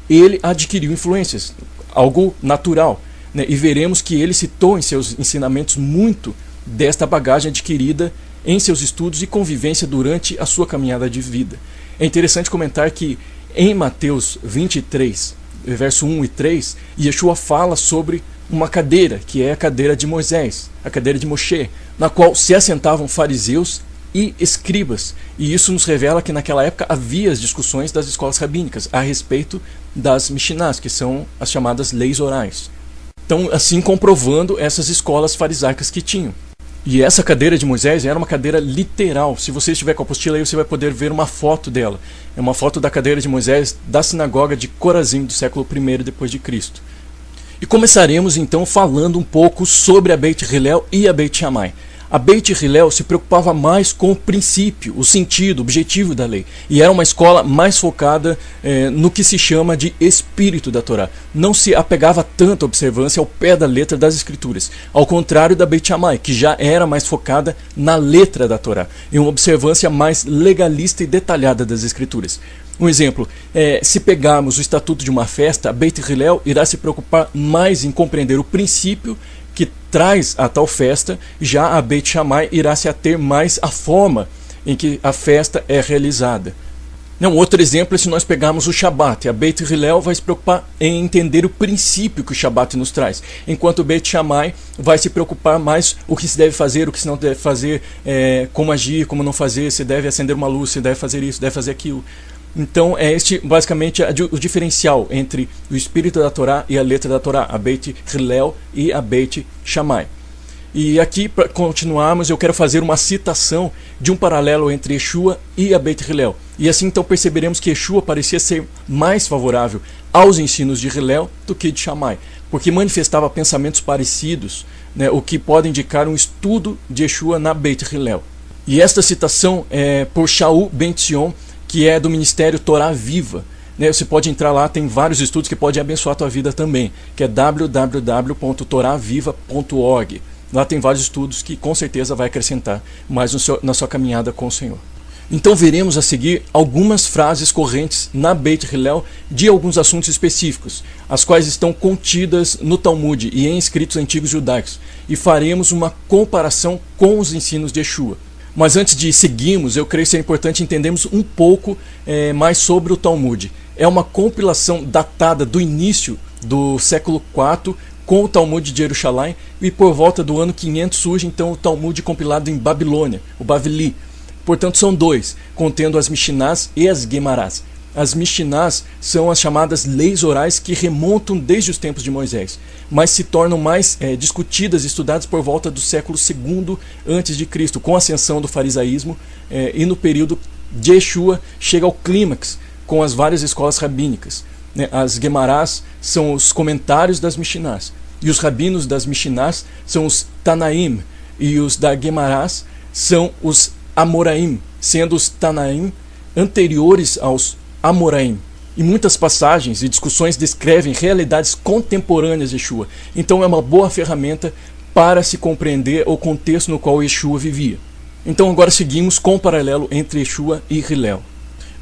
ele adquiriu influências, algo natural, e veremos que ele citou em seus ensinamentos muito desta bagagem adquirida em seus estudos e convivência durante a sua caminhada de vida. É interessante comentar que em Mateus 23, verso 1 e 3, Yeshua fala sobre uma cadeira, que é a cadeira de Moisés, a cadeira de Moshe, na qual se assentavam fariseus e escribas. E isso nos revela que naquela época havia as discussões das escolas rabínicas a respeito das Mishnás, que são as chamadas leis orais. Então, assim comprovando essas escolas farisaicas que tinham. E essa cadeira de Moisés era uma cadeira literal. Se você estiver com a apostila aí, você vai poder ver uma foto dela. É uma foto da cadeira de Moisés da sinagoga de Corazim, do século I depois de Cristo. E começaremos então falando um pouco sobre a Beit Hillel e a Beit Shammai. A Beit Hillel se preocupava mais com o princípio, o sentido, o objetivo da lei. E era uma escola mais focada no que se chama de espírito da Torá. Não se apegava tanto à observância ao pé da letra das Escrituras. Ao contrário da Beit Shammai, que já era mais focada na letra da Torá, em uma observância mais legalista e detalhada das Escrituras. Um exemplo, se pegarmos o estatuto de uma festa, a Beit Hillel irá se preocupar mais em compreender o princípio que traz a tal festa, já a Beit Shammai irá se ater mais à forma em que a festa é realizada. Outro exemplo é se nós pegarmos o Shabat. A Beit Hillel vai se preocupar em entender o princípio que o Shabat nos traz, enquanto o Beit Shammai vai se preocupar mais o que se deve fazer, o que se não deve fazer, como agir, como não fazer, se deve acender uma luz, se deve fazer isso, deve fazer aquilo. Então é este basicamente o diferencial entre o espírito da Torá e a letra da Torá, a Beit Hillel e a Beit Shammai. E aqui, para continuarmos, eu quero fazer uma citação de um paralelo entre Yeshua e a Beit Hillel. E assim então perceberemos que Yeshua parecia ser mais favorável aos ensinos de Hillel do que de Shammai, porque manifestava pensamentos parecidos, o que pode indicar um estudo de Yeshua na Beit Hillel. E esta citação é por Shaul Ben Tzion, que é do Ministério Torá Viva. Você pode entrar lá, tem vários estudos que podem abençoar a tua vida também, que é www.toraviva.org. Lá tem vários estudos que com certeza vai acrescentar mais na sua caminhada com o Senhor. Então veremos a seguir algumas frases correntes na Beit Hillel de alguns assuntos específicos, as quais estão contidas no Talmud e em escritos antigos judaicos, e faremos uma comparação com os ensinos de Yeshua. Mas antes de seguirmos, eu creio ser importante entendermos um pouco mais sobre o Talmud. É uma compilação datada do início do século IV com o Talmud de Jerusalém, e por volta do ano 500 surge então o Talmud compilado em Babilônia, o Bavili. Portanto, são dois, contendo as Mishnás e as Gemarás. As Mishnás são as chamadas leis orais que remontam desde os tempos de Moisés, mas se tornam mais discutidas e estudadas por volta do século II a.C., com a ascensão do farisaísmo, e no período de Yeshua chega ao clímax com as várias escolas rabínicas. As Gemarás são os comentários das Mishnás, e os rabinos das Mishnás são os Tanaim, e os da Gemarás são os Amoraim, sendo os Tanaim anteriores aos Amoraim. E muitas passagens e discussões descrevem realidades contemporâneas de Yeshua. Então é uma boa ferramenta para se compreender o contexto no qual Yeshua vivia. Então agora seguimos com o paralelo entre Yeshua e Hillel.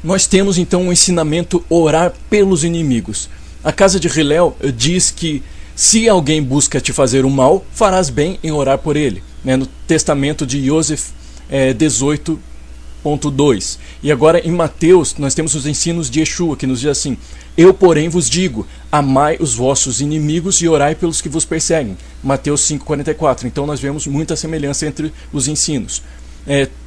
Nós temos então o ensinamento orar pelos inimigos. A casa de Hillel diz que se alguém busca te fazer o mal, farás bem em orar por ele. No testamento de Yosef 18.2. E agora em Mateus nós temos os ensinos de Yeshua, que nos diz assim: eu porém vos digo, amai os vossos inimigos e orai pelos que vos perseguem. Mateus 5,44. Então nós vemos muita semelhança entre os ensinos.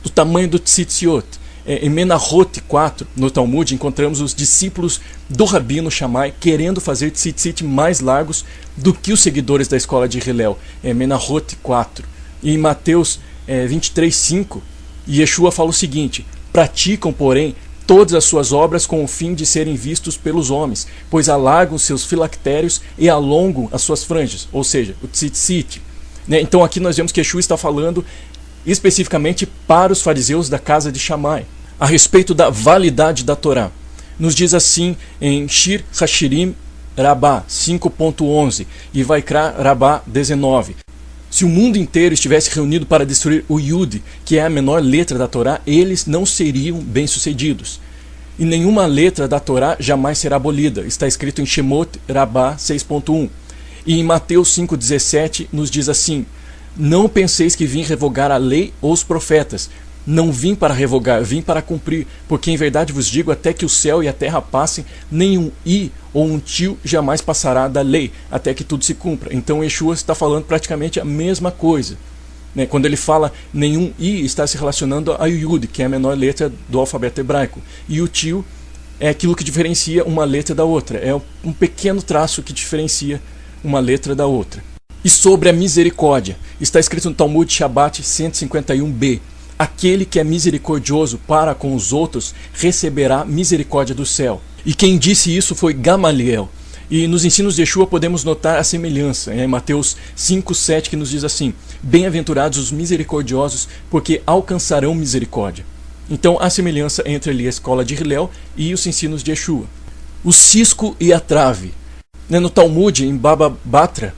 O tamanho do tzitziot. Em Menahot 4, no Talmud, encontramos os discípulos do Rabino Shammai querendo fazer tzitzit mais largos do que os seguidores da escola de Hillel. Menahot 4. E em Mateus 23:5, Yeshua fala o seguinte: praticam, porém, todas as suas obras com o fim de serem vistos pelos homens, pois alargam seus filactérios e alongam as suas franjas, ou seja, o tzitzit. Então aqui nós vemos que Yeshua está falando especificamente para os fariseus da casa de Shammai, a respeito da validade da Torá. Nos diz assim em Shir Hashirim Rabá 5.11 e Vaikra Rabá 19. Se o mundo inteiro estivesse reunido para destruir o Yud, que é a menor letra da Torá, eles não seriam bem-sucedidos. E nenhuma letra da Torá jamais será abolida. Está escrito em Shemot Rabá 6.1. E em Mateus 5.17 nos diz assim: não penseis que vim revogar a lei ou os profetas. Não vim para revogar, vim para cumprir. Porque em verdade vos digo, até que o céu e a terra passem, nenhum i ou um tio jamais passará da lei, até que tudo se cumpra. Então Yeshua está falando praticamente a mesma coisa. Quando ele fala nenhum i, está se relacionando a Yud, que é a menor letra do alfabeto hebraico. E o tio é aquilo que diferencia uma letra da outra. É um pequeno traço que diferencia uma letra da outra. E sobre a misericórdia, está escrito no Talmud Shabbat 151b. Aquele que é misericordioso para com os outros receberá misericórdia do céu. E quem disse isso foi Gamaliel. E nos ensinos de Yeshua podemos notar a semelhança. Em Mateus 5,7 que nos diz assim: bem-aventurados os misericordiosos, porque alcançarão misericórdia. Então há semelhança entre ali a escola de Hillel e os ensinos de Yeshua. O cisco e a trave. No Talmud, em Baba Batra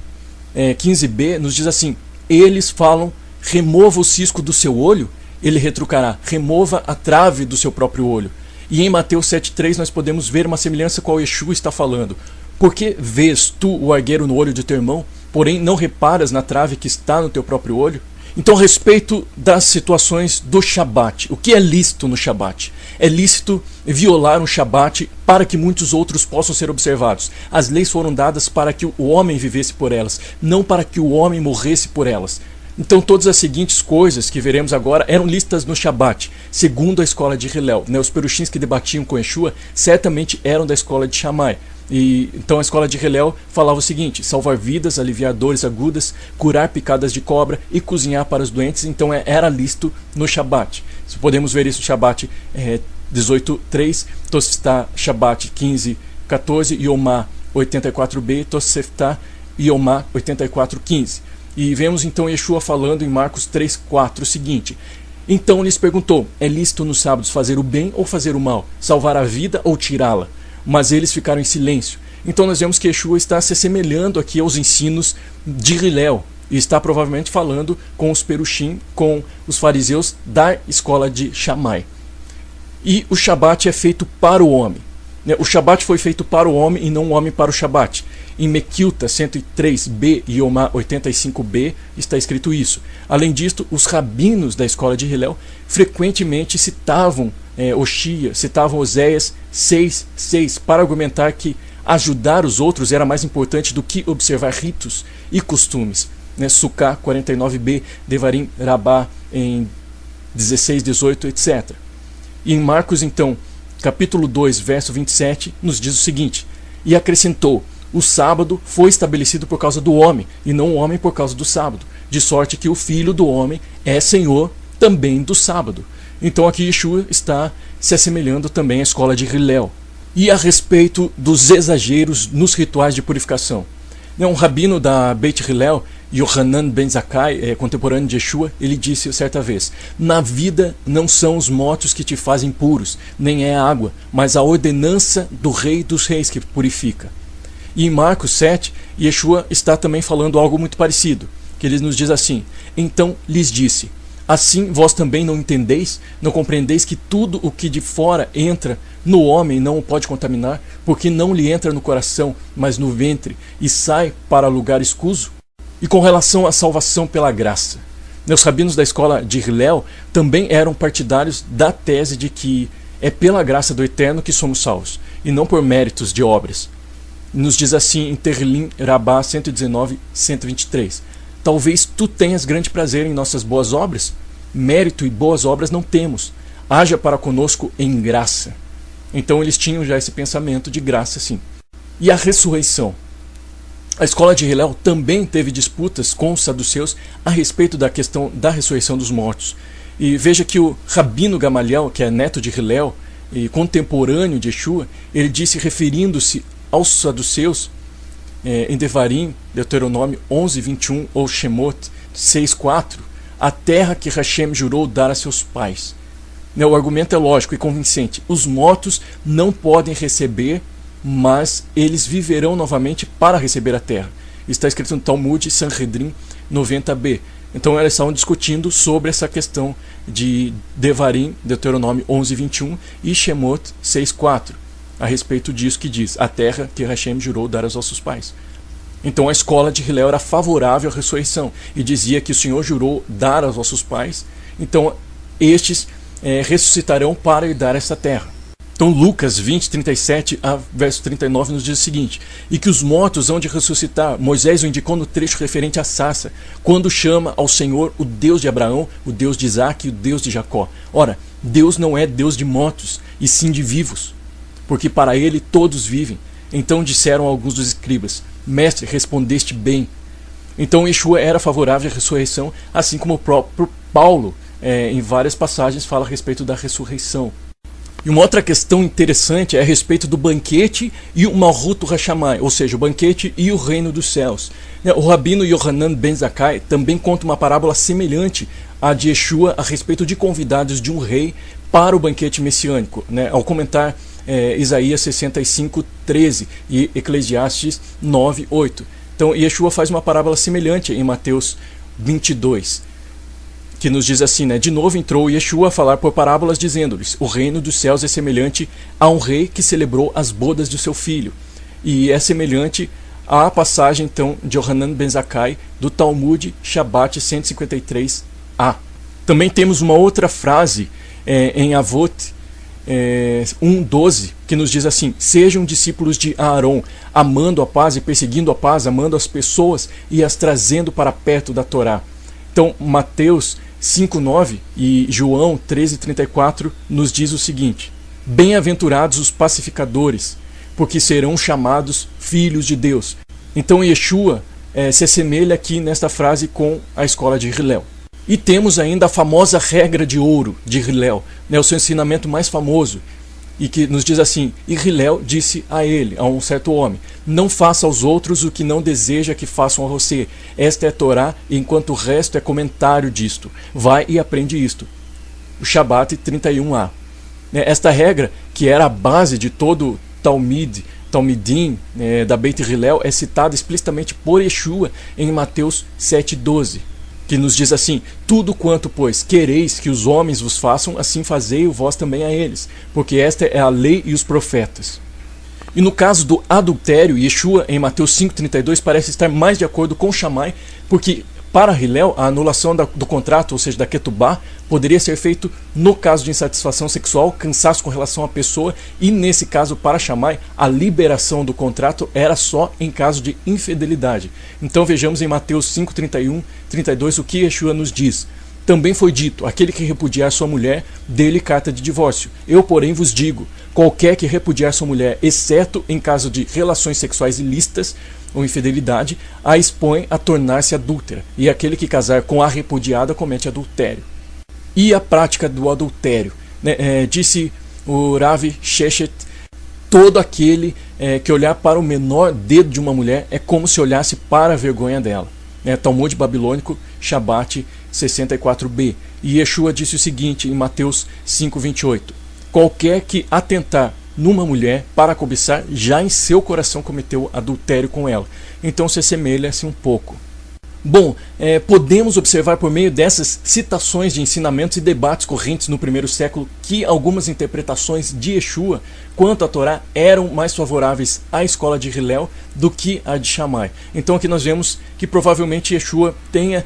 15b, nos diz assim: eles falam, remova o cisco do seu olho. Ele retrucará, remova a trave do seu próprio olho. E em Mateus 7,3 nós podemos ver uma semelhança com o Yeshua está falando. Por que vês tu o argueiro no olho de teu irmão, porém não reparas na trave que está no teu próprio olho? Então, a respeito das situações do Shabat, o que é lícito no Shabat? É lícito violar um Shabat para que muitos outros possam ser observados. As leis foram dadas para que o homem vivesse por elas, não para que o homem morresse por elas. Então todas as seguintes coisas que veremos agora eram listas no Shabat, segundo a escola de Hillel. Os perushins que debatiam com Yeshua certamente eram da escola de Shammai. E então a escola de Hillel falava o seguinte: salvar vidas, aliviar dores agudas, curar picadas de cobra e cozinhar para os doentes. Então era lícito no Shabat. Podemos ver isso no Shabat 18.3, Tosefta Shabat 15.14, Yomá 84b, Tosefta Yomá 84.15. E vemos então Yeshua falando em Marcos 3.4 o seguinte: então lhes perguntou, é lícito nos sábados fazer o bem ou fazer o mal, salvar a vida ou tirá-la? Mas eles ficaram em silêncio. Então nós vemos que Yeshua está se assemelhando aqui aos ensinos de Hillel, e está provavelmente falando com os perushim, com os fariseus da escola de Shammai. E o Shabat é feito para o homem. O Shabat foi feito para o homem e não o homem para o Shabat. Em Mequilta 103b e Yomá 85b está escrito isso. Além disto, os rabinos da escola de Hillel frequentemente citavam Oshia, citavam Oséias 6:6 para argumentar que ajudar os outros era mais importante do que observar ritos e costumes. Sukkah 49b, Devarim Rabá em 16, 18, etc. E em Marcos, então, capítulo 2, verso 27, nos diz o seguinte: e acrescentou: o sábado foi estabelecido por causa do homem, e não o homem por causa do sábado, de sorte que o Filho do homem é Senhor também do sábado. Então aqui Yeshua está se assemelhando também à escola de Hillel. E a respeito dos exageros nos rituais de purificação. Um rabino da Beit Hillel, Yohanan ben Zakkai, contemporâneo de Yeshua, ele disse certa vez: na vida não são os motos que te fazem puros, nem é a água, mas a ordenança do Rei dos Reis que purifica. E em Marcos 7, Yeshua está também falando algo muito parecido, que ele nos diz assim: então lhes disse, assim vós também não entendeis, não compreendeis que tudo o que de fora entra no homem não o pode contaminar, porque não lhe entra no coração, mas no ventre, e sai para lugar escuso? E com relação à salvação pela graça, os rabinos da escola de Hillel também eram partidários da tese de que é pela graça do Eterno que somos salvos, e não por méritos de obras. Nos diz assim em Terrilim Rabá 119, 123: talvez tu tenhas grande prazer em nossas boas obras? Mérito e boas obras não temos, haja para conosco em graça. Então eles tinham já esse pensamento de graça, sim. E a ressurreição? A escola de Hillel também teve disputas com os saduceus a respeito da questão da ressurreição dos mortos. E veja que o Rabino Gamaliel, que é neto de Hillel e contemporâneo de Yeshua, ele disse, referindo-se aos saduceus, em Devarim, Deuteronômio 11, 21, ou Shemot 6:4, a terra que Hashem jurou dar a seus pais. O argumento é lógico e convincente. Os mortos não podem receber, mas eles viverão novamente para receber a terra. Está escrito no Talmud Sanhedrin 90b. Então eles estavam discutindo sobre essa questão de Devarim, Deuteronômio 11, 21 e Shemot 6:4, a respeito disso que diz, a terra que Hashem jurou dar aos nossos pais. Então a escola de Hillel era favorável à ressurreição e dizia que o Senhor jurou dar aos nossos pais, então estes ressuscitarão para herdar essa terra. Então Lucas 20, 37 a verso 39 nos diz o seguinte: e que os mortos hão de ressuscitar. Moisés o indicou no trecho referente à sarça, quando chama ao Senhor o Deus de Abraão, o Deus de Isaac e o Deus de Jacó. Ora, Deus não é Deus de mortos, e sim de vivos, porque para ele todos vivem. Então disseram alguns dos escribas: mestre, respondeste bem. Então Yeshua era favorável à ressurreição, assim como o próprio Paulo, em várias passagens, fala a respeito da ressurreição. E uma outra questão interessante é a respeito do banquete e o Malhut Hashamai, ou seja, o banquete e o reino dos céus. O rabino Yohanan ben Zakkai também conta uma parábola semelhante à de Yeshua a respeito de convidados de um rei para o banquete messiânico, ao comentar Isaías 65, 13 e Eclesiastes 9, 8. Então Yeshua faz uma parábola semelhante em Mateus 22, que nos diz assim, de novo entrou Yeshua a falar por parábolas, dizendo-lhes: o reino dos céus é semelhante a um rei que celebrou as bodas de seu filho. E é semelhante à passagem então de Yohanan ben Zakkai do Talmud Shabbat 153a. Também temos uma outra frase em Avot 1:12, que nos diz assim: sejam discípulos de Aaron, amando a paz e perseguindo a paz, amando as pessoas e as trazendo para perto da Torá. Então Mateus 5:9 e João 13:34 nos diz o seguinte: bem-aventurados os pacificadores, porque serão chamados filhos de Deus. Então Yeshua se assemelha aqui nesta frase com a escola de Hillel. E temos ainda a famosa regra de ouro de Hillel, o seu ensinamento mais famoso, e que nos diz assim: e Hillel disse a ele, a um certo homem: não faça aos outros o que não deseja que façam a você. Esta é a Torá, enquanto o resto é comentário disto. Vai e aprende isto. O Shabat 31a. Esta regra, que era a base de todo Talmidim da Beit Hillel, é citada explicitamente por Yeshua em Mateus 7:12. que nos diz assim: tudo quanto, pois, quereis que os homens vos façam, assim fazei-o vós também a eles, porque esta é a lei e os profetas. E no caso do adultério, Yeshua, em Mateus 5,32, parece estar mais de acordo com Shammai, porque para Hillel, a anulação do contrato, ou seja, da ketubá, poderia ser feito no caso de insatisfação sexual, cansaço com relação à pessoa, e nesse caso, para Shammai, a liberação do contrato era só em caso de infidelidade. Então vejamos em Mateus 5:31, 32 o que Yeshua nos diz. Também foi dito: aquele que repudiar sua mulher, dê-lhe carta de divórcio. Eu, porém, vos digo: qualquer que repudiar sua mulher, exceto em caso de relações sexuais ilícitas ou infidelidade, a expõe a tornar-se adúltera, e aquele que casar com a repudiada comete adultério. E a prática do adultério, né? Disse o Rav Sheshet: todo aquele que olhar para o menor dedo de uma mulher é como se olhasse para a vergonha dela. Talmud Babilônico, Shabat 64b. E Yeshua disse o seguinte em Mateus 5:28: qualquer que atentar numa mulher para cobiçar, já em seu coração cometeu adultério com ela. Então se assemelha-se um pouco. Bom, podemos observar por meio dessas citações de ensinamentos e debates correntes no primeiro século que algumas interpretações de Yeshua quanto à Torá eram mais favoráveis à escola de Hillel do que a de Shammai. Então aqui nós vemos que provavelmente Yeshua tenha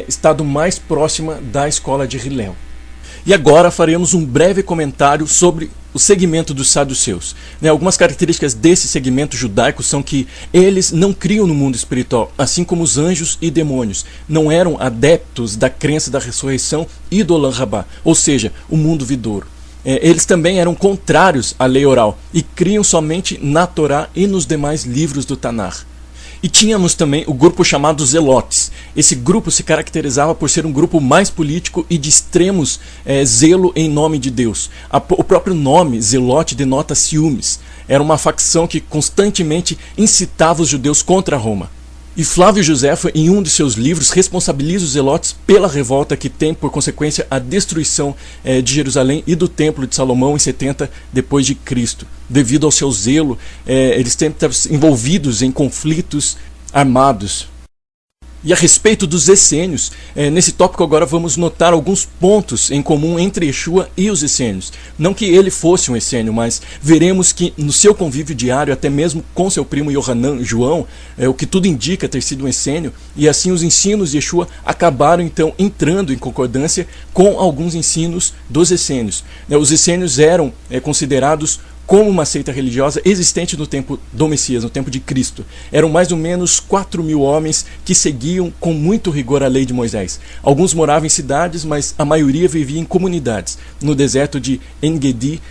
estado mais próxima da escola de Hillel. E agora faremos um breve comentário sobre o segmento dos saduceus. Algumas características desse segmento judaico são que eles não criam no mundo espiritual, assim como os anjos e demônios. Não eram adeptos da crença da ressurreição e do Olam Rabá, ou seja, o mundo vindouro. Eles também eram contrários à lei oral e criam somente na Torá e nos demais livros do Tanar. E tínhamos também o grupo chamado Zelotes. Esse grupo se caracterizava por ser um grupo mais político e de extremos zelo em nome de Deus. O próprio nome, Zelote, denota ciúmes. Era uma facção que constantemente incitava os judeus contra Roma. E Flávio Josefo, em um de seus livros, responsabiliza os zelotes pela revolta que tem por consequência a destruição de Jerusalém e do Templo de Salomão em 70 depois de Cristo. Devido ao seu zelo, eles estavam envolvidos em conflitos armados. E a respeito dos essênios, nesse tópico agora vamos notar alguns pontos em comum entre Yeshua e os essênios. Não que ele fosse um essênio, mas veremos que no seu convívio diário, até mesmo com seu primo Yohanan, João, o que tudo indica ter sido um essênio, e assim os ensinos de Yeshua acabaram então entrando em concordância com alguns ensinos dos essênios. Os essênios eram considerados como uma seita religiosa existente no tempo do Messias, no tempo de Cristo. Eram mais ou menos 4.000 homens que seguiam com muito rigor a lei de Moisés. Alguns moravam em cidades, mas a maioria vivia em comunidades, no deserto de En-Gedi,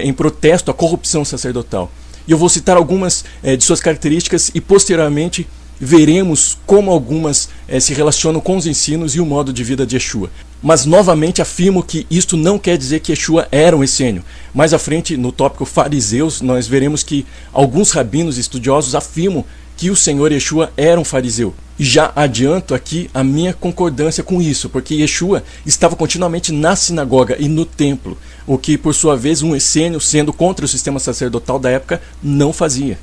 em protesto à corrupção sacerdotal. E eu vou citar algumas de suas características e posteriormente veremos como algumas se relacionam com os ensinos e o modo de vida de Yeshua. Mas novamente afirmo que isto não quer dizer que Yeshua era um essênio. Mais à frente, no tópico fariseus, nós veremos que alguns rabinos estudiosos afirmam que o Senhor Yeshua era um fariseu. E já adianto aqui a minha concordância com isso, porque Yeshua estava continuamente na sinagoga e no templo, o que por sua vez um essênio, sendo contra o sistema sacerdotal da época, não fazia.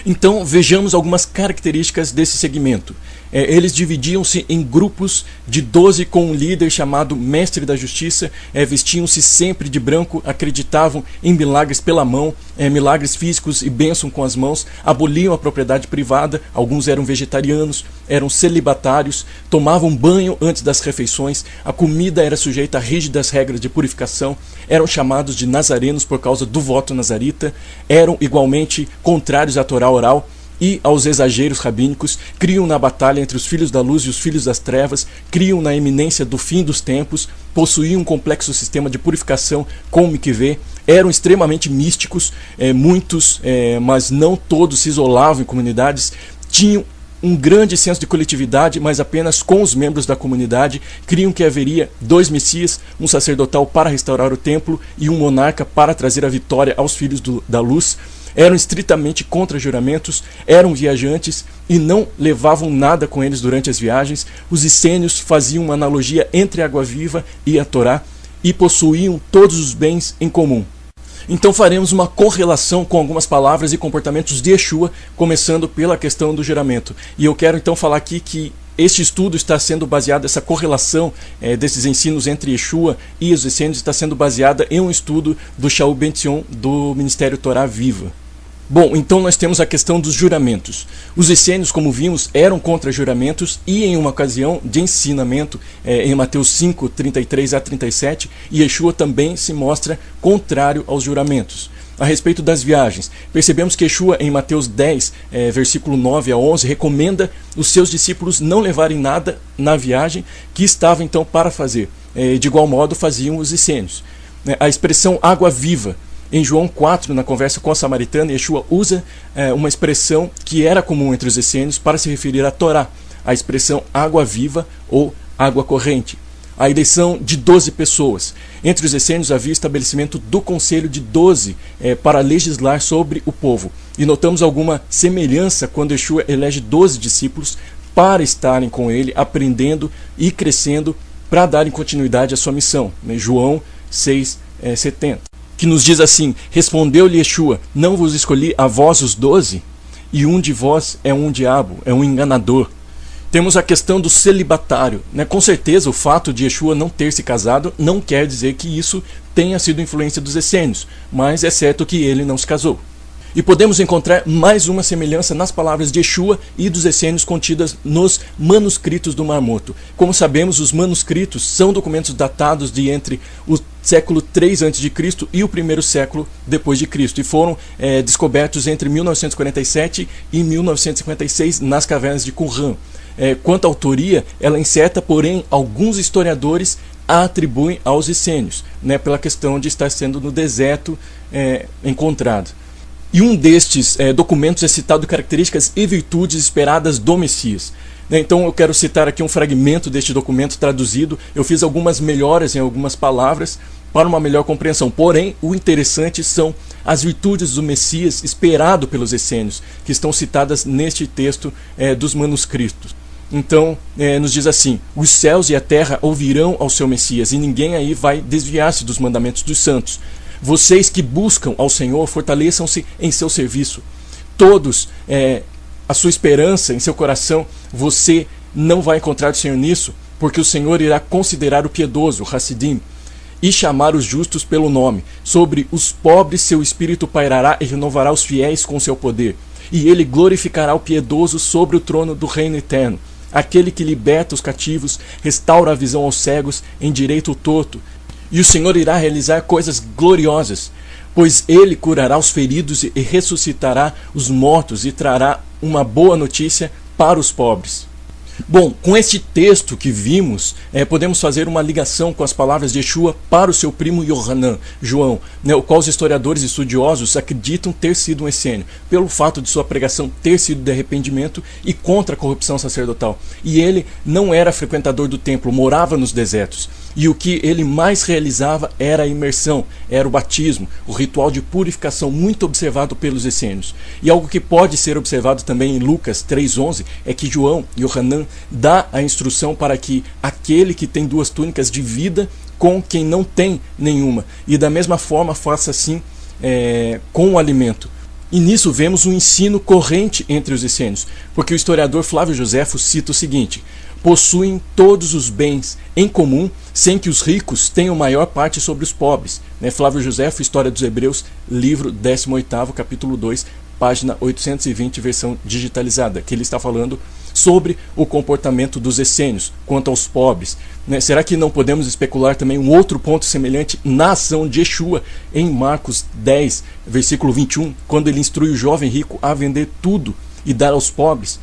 Então vejamos algumas características desse segmento. Eles dividiam-se em grupos de 12 com um líder chamado Mestre da Justiça, vestiam-se sempre de branco, acreditavam em milagres pela mão, milagres físicos e bênção com as mãos, aboliam a propriedade privada, alguns eram vegetarianos, eram celibatários, tomavam banho antes das refeições, a comida era sujeita a rígidas regras de purificação, eram chamados de nazarenos por causa do voto nazarita, eram igualmente contrários à Torá oral e aos exageros rabínicos, criam na batalha entre os filhos da luz e os filhos das trevas, criam na iminência do fim dos tempos, possuíam um complexo sistema de purificação com o mikvê, eram extremamente místicos, muitos, mas não todos se isolavam em comunidades, tinham um grande senso de coletividade, mas apenas com os membros da comunidade, criam que haveria 2 messias, um sacerdotal para restaurar o templo e um monarca para trazer a vitória aos filhos da luz. Eram estritamente contra juramentos, eram viajantes e não levavam nada com eles durante as viagens. Os essênios faziam uma analogia entre a água viva e a Torá e possuíam todos os bens em comum. Então faremos uma correlação com algumas palavras e comportamentos de Yeshua, começando pela questão do juramento. E eu quero então falar aqui que este estudo está sendo baseado, essa correlação desses ensinos entre Yeshua e os essênios está sendo baseada em um estudo do Shaul Ben-Zion do Ministério Torá Viva. Bom, então nós temos a questão dos juramentos. Os essênios, como vimos, eram contra juramentos e em uma ocasião de ensinamento, em Mateus 5, 33 a 37, Yeshua também se mostra contrário aos juramentos. A respeito das viagens, percebemos que Yeshua em Mateus 10, versículo 9 a 11, recomenda os seus discípulos não levarem nada na viagem que estava então para fazer. De igual modo faziam os essênios. A expressão água viva, em João 4, na conversa com a samaritana, Yeshua usa uma expressão que era comum entre os essênios para se referir à Torá, a expressão água viva ou água corrente. A eleição de 12 pessoas. Entre os essênios havia estabelecimento do conselho de 12 para legislar sobre o povo. E notamos alguma semelhança quando Yeshua elege 12 discípulos para estarem com ele, aprendendo e crescendo para darem continuidade à sua missão. João 6, 70. Que nos diz assim: respondeu-lhe Yeshua, não vos escolhi a vós os 12? E um de vós é um diabo, é um enganador. Temos a questão do celibatário. Com certeza o fato de Yeshua não ter se casado não quer dizer que isso tenha sido influência dos essênios, mas é certo que ele não se casou. E podemos encontrar mais uma semelhança nas palavras de Yeshua e dos essênios contidas nos manuscritos do Mar Morto. Como sabemos, os manuscritos são documentos datados de entre o século 3 a.C. e o primeiro século depois de Cristo, e foram descobertos entre 1947 e 1956 nas cavernas de Qumran. Quanto à autoria, ela é incerta, porém alguns historiadores a atribuem aos essênios, pela questão de estar sendo no deserto encontrado. E um destes documentos é citado características e virtudes esperadas do Messias. Então eu quero citar aqui um fragmento deste documento traduzido. Eu fiz algumas melhoras em algumas palavras para uma melhor compreensão. Porém, o interessante são as virtudes do Messias esperado pelos essênios, que estão citadas neste texto dos manuscritos. Então, nos diz assim: os céus e a terra ouvirão ao seu Messias, e ninguém aí vai desviar-se dos mandamentos dos santos. Vocês que buscam ao Senhor, fortaleçam-se em seu serviço. Todos, a sua esperança em seu coração, você não vai encontrar o Senhor nisso, porque o Senhor irá considerar o piedoso, o Hassidim, e chamar os justos pelo nome. Sobre os pobres seu espírito pairará e renovará os fiéis com seu poder. E ele glorificará o piedoso sobre o trono do reino eterno. Aquele que liberta os cativos, restaura a visão aos cegos, endireita o torto. E o Senhor irá realizar coisas gloriosas, pois ele curará os feridos e ressuscitará os mortos e trará uma boa notícia para os pobres. Bom, com este texto que vimos, podemos fazer uma ligação com as palavras de Yeshua para o seu primo Yohanan, João, o qual os historiadores e estudiosos acreditam ter sido um essênio, pelo fato de sua pregação ter sido de arrependimento e contra a corrupção sacerdotal. E ele não era frequentador do templo, morava nos desertos. E o que ele mais realizava era a imersão, era o batismo, o ritual de purificação muito observado pelos essênios. E algo que pode ser observado também em Lucas 3,11 é que João, Yohanan, dá a instrução para que aquele que tem 2 túnicas divida com quem não tem nenhuma. E da mesma forma faça assim com o alimento. E nisso vemos um ensino corrente entre os essênios, porque o historiador Flávio Joséfo cita o seguinte: possuem todos os bens em comum, sem que os ricos tenham maior parte sobre os pobres. Flávio Joséfo, História dos Hebreus, livro 18º, capítulo 2, página 820, versão digitalizada, que ele está falando sobre o comportamento dos essênios quanto aos pobres. Será que não podemos especular também um outro ponto semelhante na ação de Yeshua em Marcos 10, versículo 21, quando ele instrui o jovem rico a vender tudo e dar aos pobres?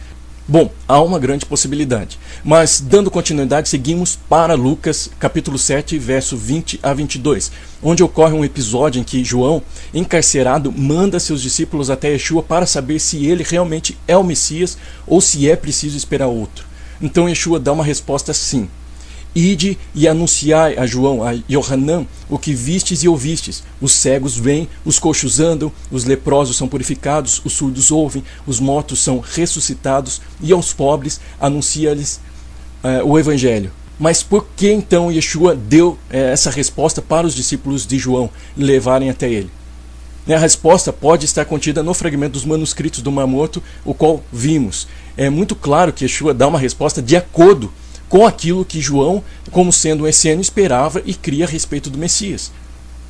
Bom, há uma grande possibilidade. Mas, dando continuidade, seguimos para Lucas, capítulo 7, verso 20 a 22, onde ocorre um episódio em que João, encarcerado, manda seus discípulos até Yeshua para saber se ele realmente é o Messias ou se é preciso esperar outro. Então Yeshua dá uma resposta sim. Ide e anunciai a João, a Yohanan, o que vistes e ouvistes. Os cegos vêm, os coxos andam, os leprosos são purificados, os surdos ouvem, os mortos são ressuscitados, e aos pobres anuncia-lhes o Evangelho. Mas por que então Yeshua deu essa resposta para os discípulos de João levarem até ele? A resposta pode estar contida no fragmento dos manuscritos do Mar Morto, o qual vimos. É muito claro que Yeshua dá uma resposta de acordo com aquilo que João, como sendo um essênio, esperava e cria a respeito do Messias.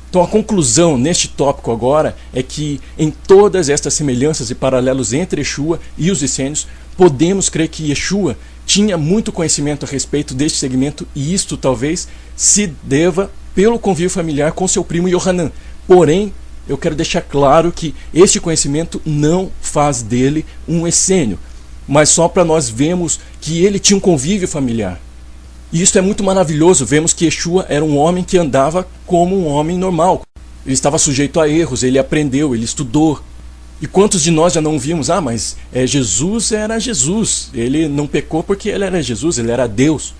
Então a conclusão neste tópico agora é que em todas estas semelhanças e paralelos entre Yeshua e os essênios, podemos crer que Yeshua tinha muito conhecimento a respeito deste segmento, e isto talvez se deva pelo convívio familiar com seu primo Yohanan. Porém, eu quero deixar claro que este conhecimento não faz dele um essênio, mas só para nós vermos que ele tinha um convívio familiar. E isso é muito maravilhoso. Vemos que Yeshua era um homem que andava como um homem normal. Ele estava sujeito a erros, ele aprendeu, ele estudou. E quantos de nós já não vimos, mas Jesus era Jesus, ele não pecou porque ele era Jesus, ele era Deus.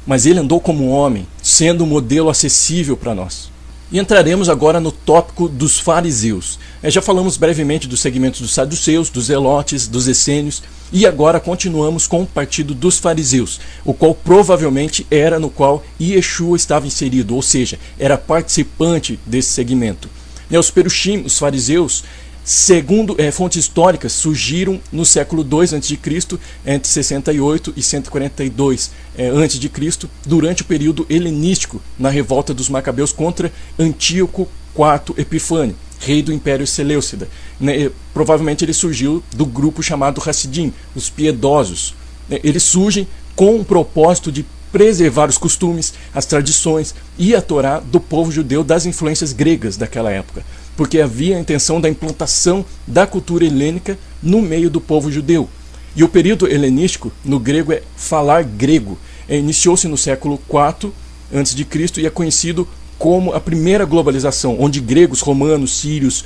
Mas ele andou como um homem, sendo um modelo acessível para nós. E entraremos agora no tópico dos fariseus. Já falamos brevemente dos segmentos dos saduceus, dos zelotes, dos essênios, e agora continuamos com o partido dos fariseus, o qual provavelmente era no qual Yeshua estava inserido, ou seja, era participante desse segmento. Os perushim, os fariseus, segundo fontes históricas, surgiram no século II a.C., entre 68 e 142 a.C., durante o período helenístico, na revolta dos Macabeus contra Antíoco IV Epifânio, rei do Império Seleucida. Provavelmente ele surgiu do grupo chamado Hassidim, os piedosos. Eles surgem com o propósito de preservar os costumes, as tradições e a Torá do povo judeu das influências gregas daquela época, porque havia a intenção da implantação da cultura helênica no meio do povo judeu. E o período helenístico, no grego, é falar grego. Iniciou-se no século IV a.C. e é conhecido como a primeira globalização, onde gregos, romanos, sírios,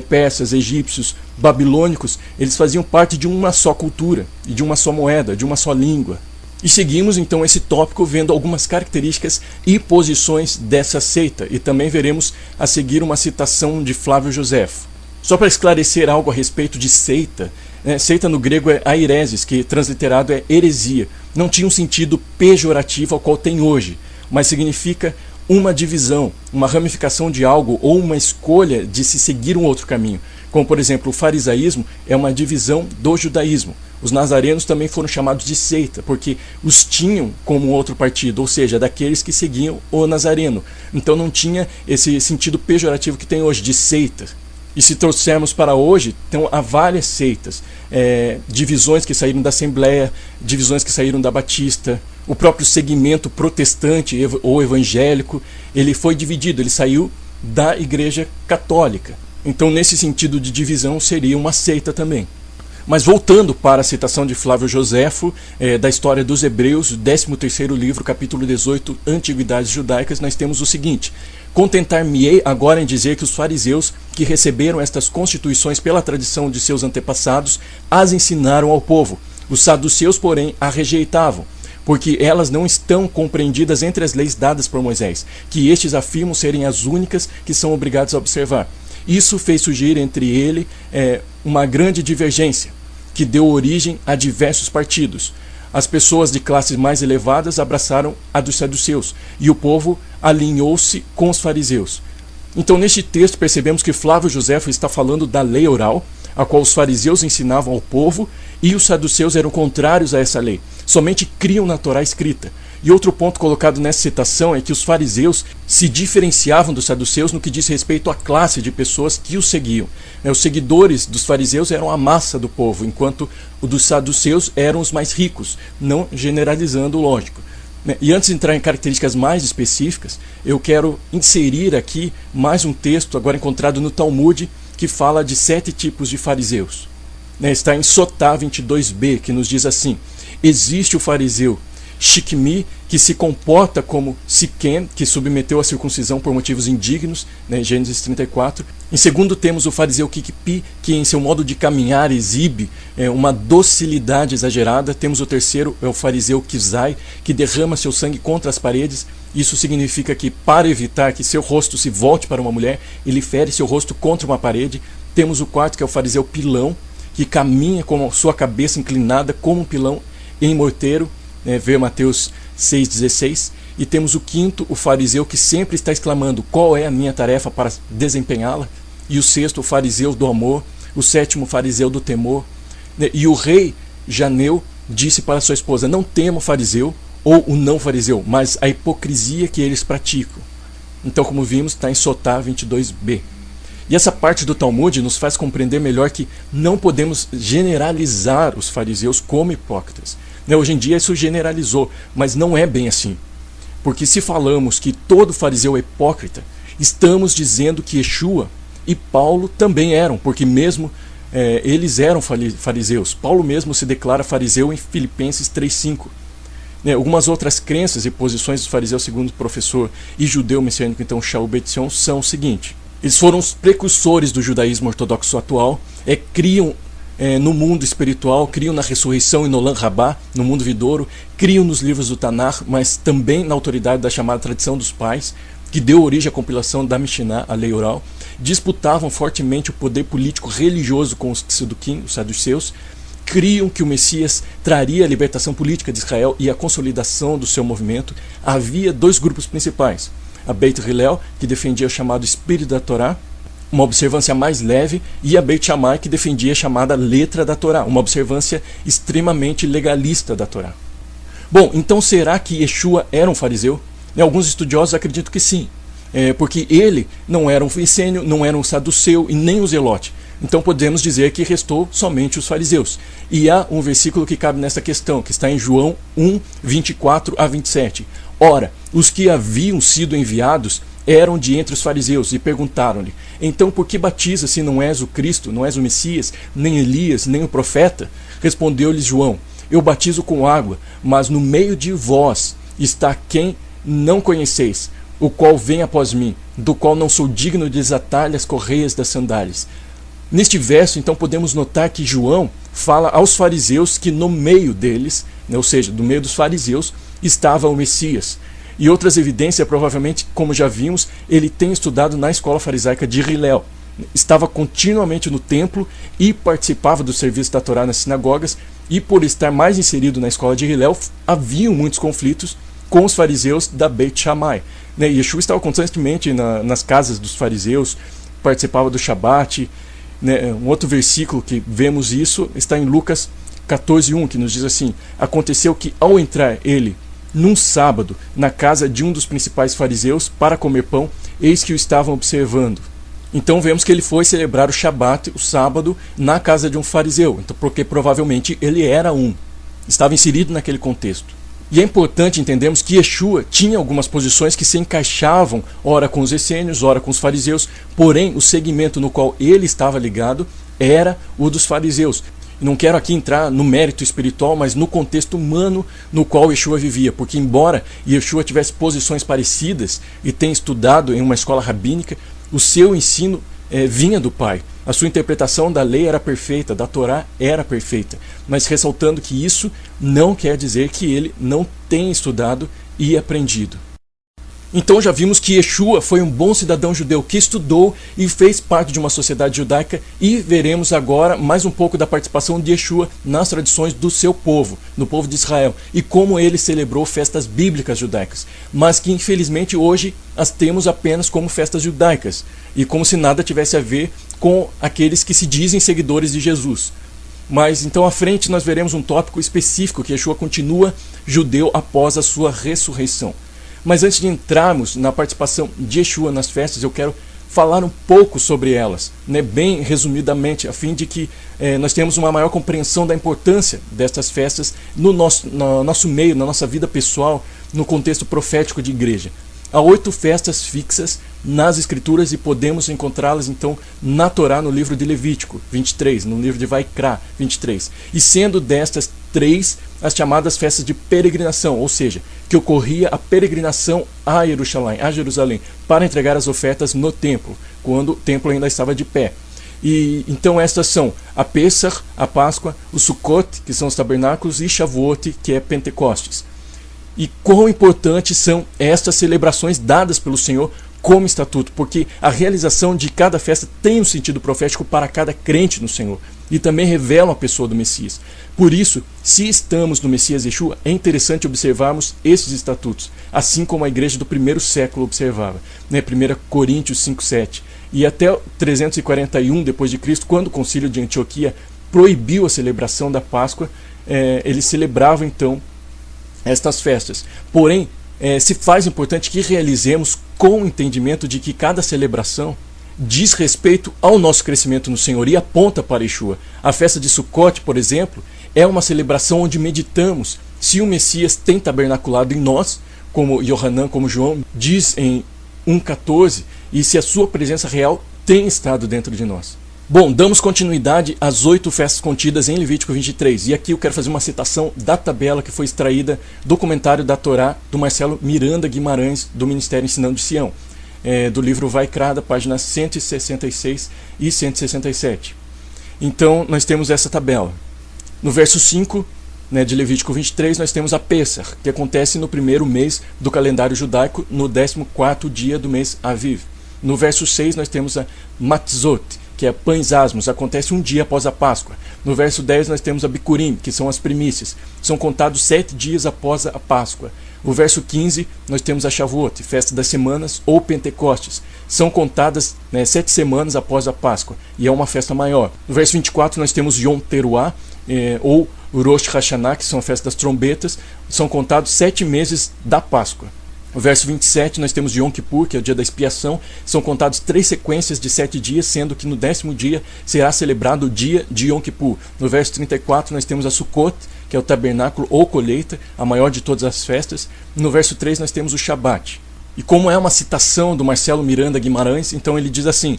persas, egípcios, babilônicos, eles faziam parte de uma só cultura, e de uma só moeda, de uma só língua. E seguimos então esse tópico vendo algumas características e posições dessa seita, e também veremos a seguir uma citação de Flávio Joséfo. Só para esclarecer algo a respeito de seita, seita no grego é aireses, que transliterado é heresia. Não tinha um sentido pejorativo ao qual tem hoje, mas significa uma divisão, uma ramificação de algo ou uma escolha de se seguir um outro caminho. Como, por exemplo, o farisaísmo é uma divisão do judaísmo. Os nazarenos também foram chamados de seita, porque os tinham como outro partido, ou seja, daqueles que seguiam o nazareno. Então não tinha esse sentido pejorativo que tem hoje, de seita. E se trouxermos para hoje, então há várias seitas, divisões que saíram da Assembleia, divisões que saíram da Batista. O próprio segmento protestante ou evangélico, ele foi dividido, ele saiu da Igreja Católica. Então, nesse sentido de divisão, seria uma seita também. Mas voltando para a citação de Flávio Joséfo, da história dos Hebreus, 13º livro, capítulo 18, Antiguidades Judaicas, nós temos o seguinte: contentar-me-ei agora em dizer que os fariseus, que receberam estas constituições pela tradição de seus antepassados, as ensinaram ao povo. Os saduceus, porém, a rejeitavam, porque elas não estão compreendidas entre as leis dadas por Moisés, que estes afirmam serem as únicas que são obrigados a observar. Isso fez surgir entre ele uma grande divergência, que deu origem a diversos partidos. As pessoas de classes mais elevadas abraçaram a dos saduceus, e o povo alinhou-se com os fariseus. Então, neste texto, percebemos que Flávio Joséfo está falando da lei oral, a qual os fariseus ensinavam ao povo, e os saduceus eram contrários a essa lei, somente criam na Torá escrita. E outro ponto colocado nessa citação é que os fariseus se diferenciavam dos saduceus no que diz respeito à classe de pessoas que os seguiam. Os seguidores dos fariseus eram a massa do povo, enquanto os dos saduceus eram os mais ricos, não generalizando, lógico. E antes de entrar em características mais específicas, eu quero inserir aqui mais um texto, agora encontrado no Talmud, que fala de 7 tipos de fariseus. Está em Sotá 22b, que nos diz assim: existe o fariseu Shikmi, que se comporta como Siquém, que submeteu a circuncisão por motivos indignos, Gênesis 34. Em segundo, temos o fariseu Kikpi, que em seu modo de caminhar exibe uma docilidade exagerada. Temos o terceiro, é o fariseu Kizai, que derrama seu sangue contra as paredes. Isso significa que, para evitar que seu rosto se volte para uma mulher, ele fere seu rosto contra uma parede. Temos o quarto, que é o fariseu Pilão, que caminha com sua cabeça inclinada como um pilão em morteiro, ver Mateus 6,16. E temos o quinto, o fariseu que sempre está exclamando: qual é a minha tarefa para desempenhá-la? e o sexto o fariseu do amor, o sétimo o fariseu do temor. E o rei Janeu disse para sua esposa: não tema o fariseu ou o não fariseu, mas a hipocrisia que eles praticam. Então, como vimos, está em Sotá 22b. E essa parte do Talmud nos faz compreender melhor que não podemos generalizar os fariseus como hipócritas. Hoje em dia isso generalizou, mas não é bem assim. Porque se falamos que todo fariseu é hipócrita, estamos dizendo que Yeshua e Paulo também eram, porque mesmo eles eram fariseus. Paulo mesmo se declara fariseu em Filipenses 3,5. Algumas outras crenças e posições dos fariseus, segundo o professor e judeu messiânico, então, Shaul Betzion, são o seguinte: eles foram os precursores do judaísmo ortodoxo atual, criam no mundo espiritual, criam na ressurreição e no Olam Rabá, no mundo vidouro, criam nos livros do Tanakh, mas também na autoridade da chamada tradição dos pais, que deu origem à compilação da Mishnah, a lei oral. Disputavam fortemente o poder político religioso com os Tzedukim, os saduceus. Criam que o Messias traria a libertação política de Israel e a consolidação do seu movimento. Havia dois grupos principais: a Beit Hillel, que defendia o chamado espírito da Torá, uma observância mais leve, e a Beit Shammai, que defendia a chamada letra da Torá, uma observância extremamente legalista da Torá. Bom, então será que Yeshua era um fariseu? Alguns estudiosos acreditam que sim, porque ele não era um essênio, não era um saduceu e nem um zelote. Então podemos dizer que restou somente os fariseus. E há um versículo que cabe nessa questão, que está em João 1, 24 a 27. Ora, os que haviam sido enviados eram de entre os fariseus e perguntaram-lhe: então por que batiza se não és o Cristo, não és o Messias, nem Elias, nem o profeta? Respondeu-lhes João: eu batizo com água, mas no meio de vós está quem não conheceis, o qual vem após mim, do qual não sou digno de desatar-lhe as correias das sandálias. Neste verso, então, podemos notar que João fala aos fariseus que no meio deles, ou seja, no meio dos fariseus, estava o Messias. E outras evidências, provavelmente, como já vimos, ele tem estudado na escola farisaica de Hillel. Estava continuamente no templo e participava do serviço da Torá nas sinagogas, e por estar mais inserido na escola de Hillel, haviam muitos conflitos com os fariseus da Beit Shammai. Yeshua estava constantemente nas casas dos fariseus, participava do Shabat. Um outro versículo que vemos isso está em Lucas 14:1, que nos diz assim: aconteceu que ao entrar ele num sábado na casa de um dos principais fariseus para comer pão, eis que o estavam observando. Então vemos que ele foi celebrar o Shabat, o sábado, na casa de um fariseu, então, porque provavelmente ele era estava inserido naquele contexto. E é importante entendermos que Yeshua tinha algumas posições que se encaixavam, ora com os essênios, ora com os fariseus, porém o segmento no qual ele estava ligado era o dos fariseus. Não quero aqui entrar no mérito espiritual, mas no contexto humano no qual Yeshua vivia, porque embora Yeshua tivesse posições parecidas e tenha estudado em uma escola rabínica, o seu ensino vinha do Pai. A sua interpretação da lei era perfeita, da Torá era perfeita, mas ressaltando que isso não quer dizer que ele não tenha estudado e aprendido. Então já vimos que Yeshua foi um bom cidadão judeu que estudou e fez parte de uma sociedade judaica, e veremos agora mais um pouco da participação de Yeshua nas tradições do seu povo, no povo de Israel, e como ele celebrou festas bíblicas judaicas, mas que infelizmente hoje as temos apenas como festas judaicas, e como se nada tivesse a ver com aqueles que se dizem seguidores de Jesus. Mas então à frente nós veremos um tópico específico que Yeshua continua judeu após a sua ressurreição. Mas antes de entrarmos na participação de Yeshua nas festas, eu quero falar um pouco sobre elas, bem resumidamente, a fim de que nós tenhamos uma maior compreensão da importância destas festas no nosso meio, na nossa vida pessoal, no contexto profético de igreja. Há 8 festas fixas nas Escrituras e podemos encontrá-las então na Torá, no livro de Levítico 23, no livro de Vaikra 23. E sendo destas 3 as chamadas festas de peregrinação, ou seja, que ocorria a peregrinação a Jerusalém, para entregar as ofertas no templo, quando o templo ainda estava de pé. E então estas são a Pêssar, a Páscoa, o Sukkot, que são os tabernáculos, e Shavuot, que é Pentecostes. E quão importantes são estas celebrações dadas pelo Senhor como estatuto, porque a realização de cada festa tem um sentido profético para cada crente no Senhor e também revela a pessoa do Messias. Por isso, se estamos no Messias Yeshua, é interessante observarmos esses estatutos, assim como a igreja do primeiro século observava, 1 Coríntios 5:7. E até 341 d.C., quando o concílio de Antioquia proibiu a celebração da Páscoa, eles celebravam então estas festas. Porém, se faz importante que realizemos com o entendimento de que cada celebração diz respeito ao nosso crescimento no Senhor e aponta para Yeshua. A festa de Sukkot, por exemplo, é uma celebração onde meditamos se o Messias tem tabernaculado em nós, como Yohanan, como João diz em 1,14, e se a sua presença real tem estado dentro de nós. Bom, damos continuidade às 8 festas contidas em Levítico 23. E aqui eu quero fazer uma citação da tabela que foi extraída do comentário da Torá do Marcelo Miranda Guimarães, do Ministério Ensinando de Sião, do livro Vaikra, páginas 166 e 167. Então, nós temos essa tabela. No verso 5, de Levítico 23, nós temos a Pessah, que acontece no primeiro mês do calendário judaico, no 14º dia do mês Aviv. No verso 6, nós temos a Matzot, que é pães asmos, acontece um dia após a Páscoa. No verso 10 nós temos a Bikurim, que são as primícias. São contados 7 dias após a Páscoa. No verso 15 nós temos a Shavuot, festa das semanas ou Pentecostes. São contadas 7 semanas após a Páscoa e é uma festa maior. No verso 24 nós temos Yom Teruah, ou Rosh Hashanah, que são a festa das trombetas. São contados 7 meses da Páscoa. No verso 27 nós temos Yom Kippur, que é o dia da expiação. São contados 3 sequências de 7 dias, sendo que no 10º dia será celebrado o dia de Yom Kippur. No verso 34 nós temos a Sukkot, que é o tabernáculo ou colheita, a maior de todas as festas. No verso 3 nós temos o Shabat. E como é uma citação do Marcelo Miranda Guimarães, então ele diz assim: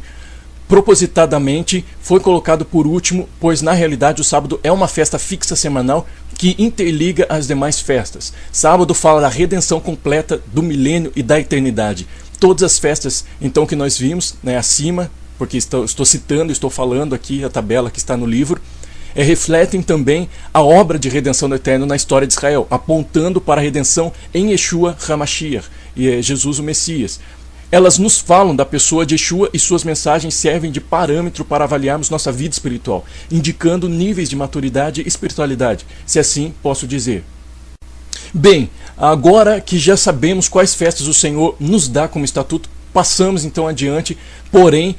propositadamente foi colocado por último, pois na realidade o sábado é uma festa fixa semanal que interliga as demais festas. Sábado fala da redenção completa do milênio e da eternidade. Todas as festas então que nós vimos acima, porque estou citando, estou falando aqui a tabela que está no livro, refletem também a obra de redenção do Eterno na história de Israel, apontando para a redenção em Yeshua HaMashiach, Jesus o Messias. Elas nos falam da pessoa de Yeshua e suas mensagens servem de parâmetro para avaliarmos nossa vida espiritual, indicando níveis de maturidade e espiritualidade, se assim posso dizer. Bem, agora que já sabemos quais festas o Senhor nos dá como estatuto, passamos então adiante, porém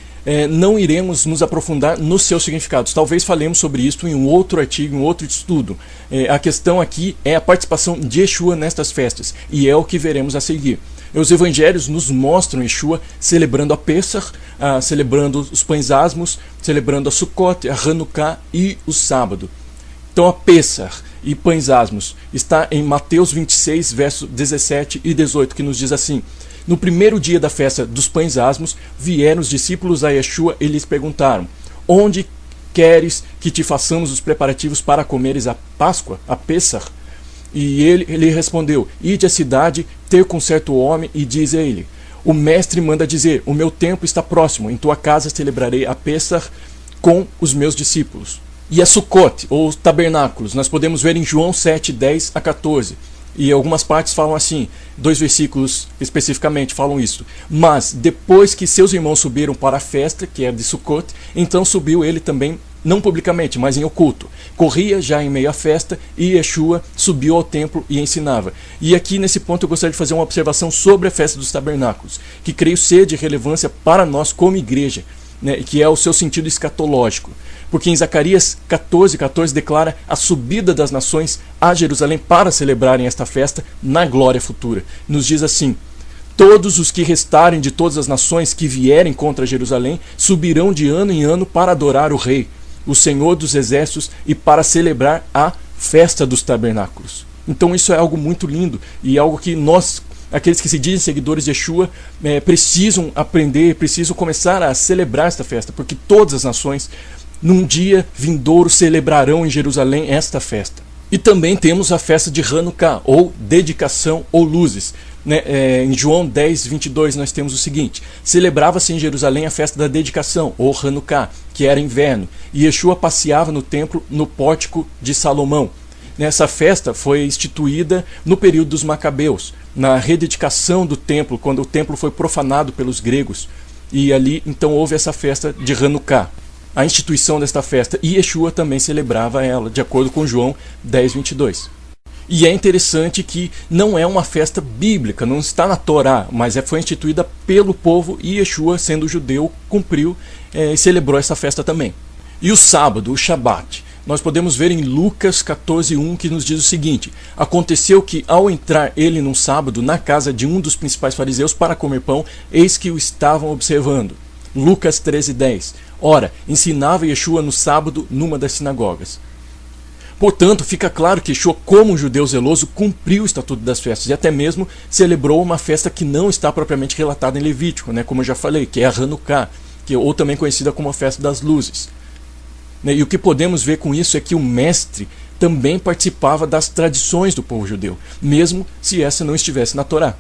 não iremos nos aprofundar nos seus significados. Talvez falemos sobre isso em um outro artigo, em um outro estudo. A questão aqui é a participação de Yeshua nestas festas, e é o que veremos a seguir. Os evangelhos nos mostram Yeshua celebrando a Pessah, celebrando os pães asmos, celebrando a Sukkot, a Hanukkah e o sábado. Então a Pessah e pães asmos está em Mateus 26, versos 17 e 18, que nos diz assim: no primeiro dia da festa dos pães asmos, vieram os discípulos a Yeshua e lhes perguntaram: onde queres que te façamos os preparativos para comeres a Páscoa, a Pessah? E ele respondeu: ide à cidade ter com certo homem e diz a ele: o mestre manda dizer, o meu tempo está próximo, em tua casa celebrarei a Pessah com os meus discípulos. E a Sukkot, ou tabernáculos, nós podemos ver em João 7, 10 a 14. E algumas partes falam assim, 2 versículos especificamente falam isso. Mas depois que seus irmãos subiram para a festa, que é de Sukkot, então subiu ele também, não publicamente, mas em oculto. Corria já em meio à festa e Yeshua subiu ao templo e ensinava. E aqui nesse ponto eu gostaria de fazer uma observação sobre a festa dos tabernáculos, que creio ser de relevância para nós como igreja, que é o seu sentido escatológico. Porque em Zacarias 14:14 declara a subida das nações a Jerusalém para celebrarem esta festa na glória futura. Nos diz assim: todos os que restarem de todas as nações que vierem contra Jerusalém subirão de ano em ano para adorar o Rei, o Senhor dos Exércitos, e para celebrar a festa dos tabernáculos. Então isso é algo muito lindo e algo que nós, aqueles que se dizem seguidores de Yeshua, precisam aprender, precisam começar a celebrar esta festa, porque todas as nações num dia vindouro celebrarão em Jerusalém esta festa. E também temos a festa de Hanukkah, ou dedicação ou luzes. Em João 10, 22 nós temos o seguinte: celebrava-se em Jerusalém a festa da dedicação, ou Hanukkah, que era inverno, e Yeshua passeava no templo no pórtico de Salomão. Essa festa foi instituída no período dos Macabeus, na rededicação do templo, quando o templo foi profanado pelos gregos. E ali então houve essa festa de Hanukkah, a instituição desta festa, e Yeshua também celebrava ela, de acordo com João 10:22. E é interessante que não é uma festa bíblica, não está na Torá, mas foi instituída pelo povo, e Yeshua, sendo judeu, cumpriu e celebrou essa festa também. E o sábado, o Shabat, nós podemos ver em Lucas 14:1, que nos diz o seguinte: aconteceu que, ao entrar ele num sábado na casa de um dos principais fariseus para comer pão, eis que o estavam observando. Lucas 13:10. Ora, ensinava Yeshua no sábado numa das sinagogas. Portanto, fica claro que Yeshua, como um judeu zeloso, cumpriu o estatuto das festas e até mesmo celebrou uma festa que não está propriamente relatada em Levítico, como eu já falei, que é a Hanukkah, ou também conhecida como a festa das luzes. E o que podemos ver com isso é que o mestre também participava das tradições do povo judeu, mesmo se essa não estivesse na Torá.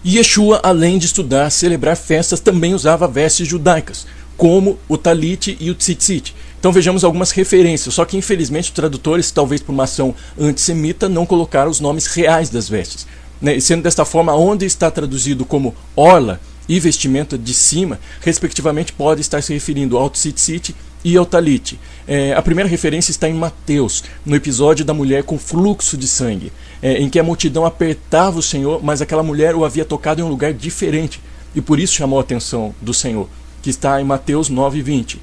E Yeshua, além de estudar, celebrar festas, também usava vestes judaicas, como o talit e o tzitzit. Então vejamos algumas referências, só que infelizmente os tradutores, talvez por uma ação antissemita, não colocaram os nomes reais das vestes. E sendo desta forma, onde está traduzido como orla e vestimenta de cima, respectivamente, pode estar se referindo ao tzitzit e ao talit. A primeira referência está em Mateus, no episódio da mulher com fluxo de sangue, em que a multidão apertava o Senhor, mas aquela mulher o havia tocado em um lugar diferente, e por isso chamou a atenção do Senhor, que está em Mateus 9:20.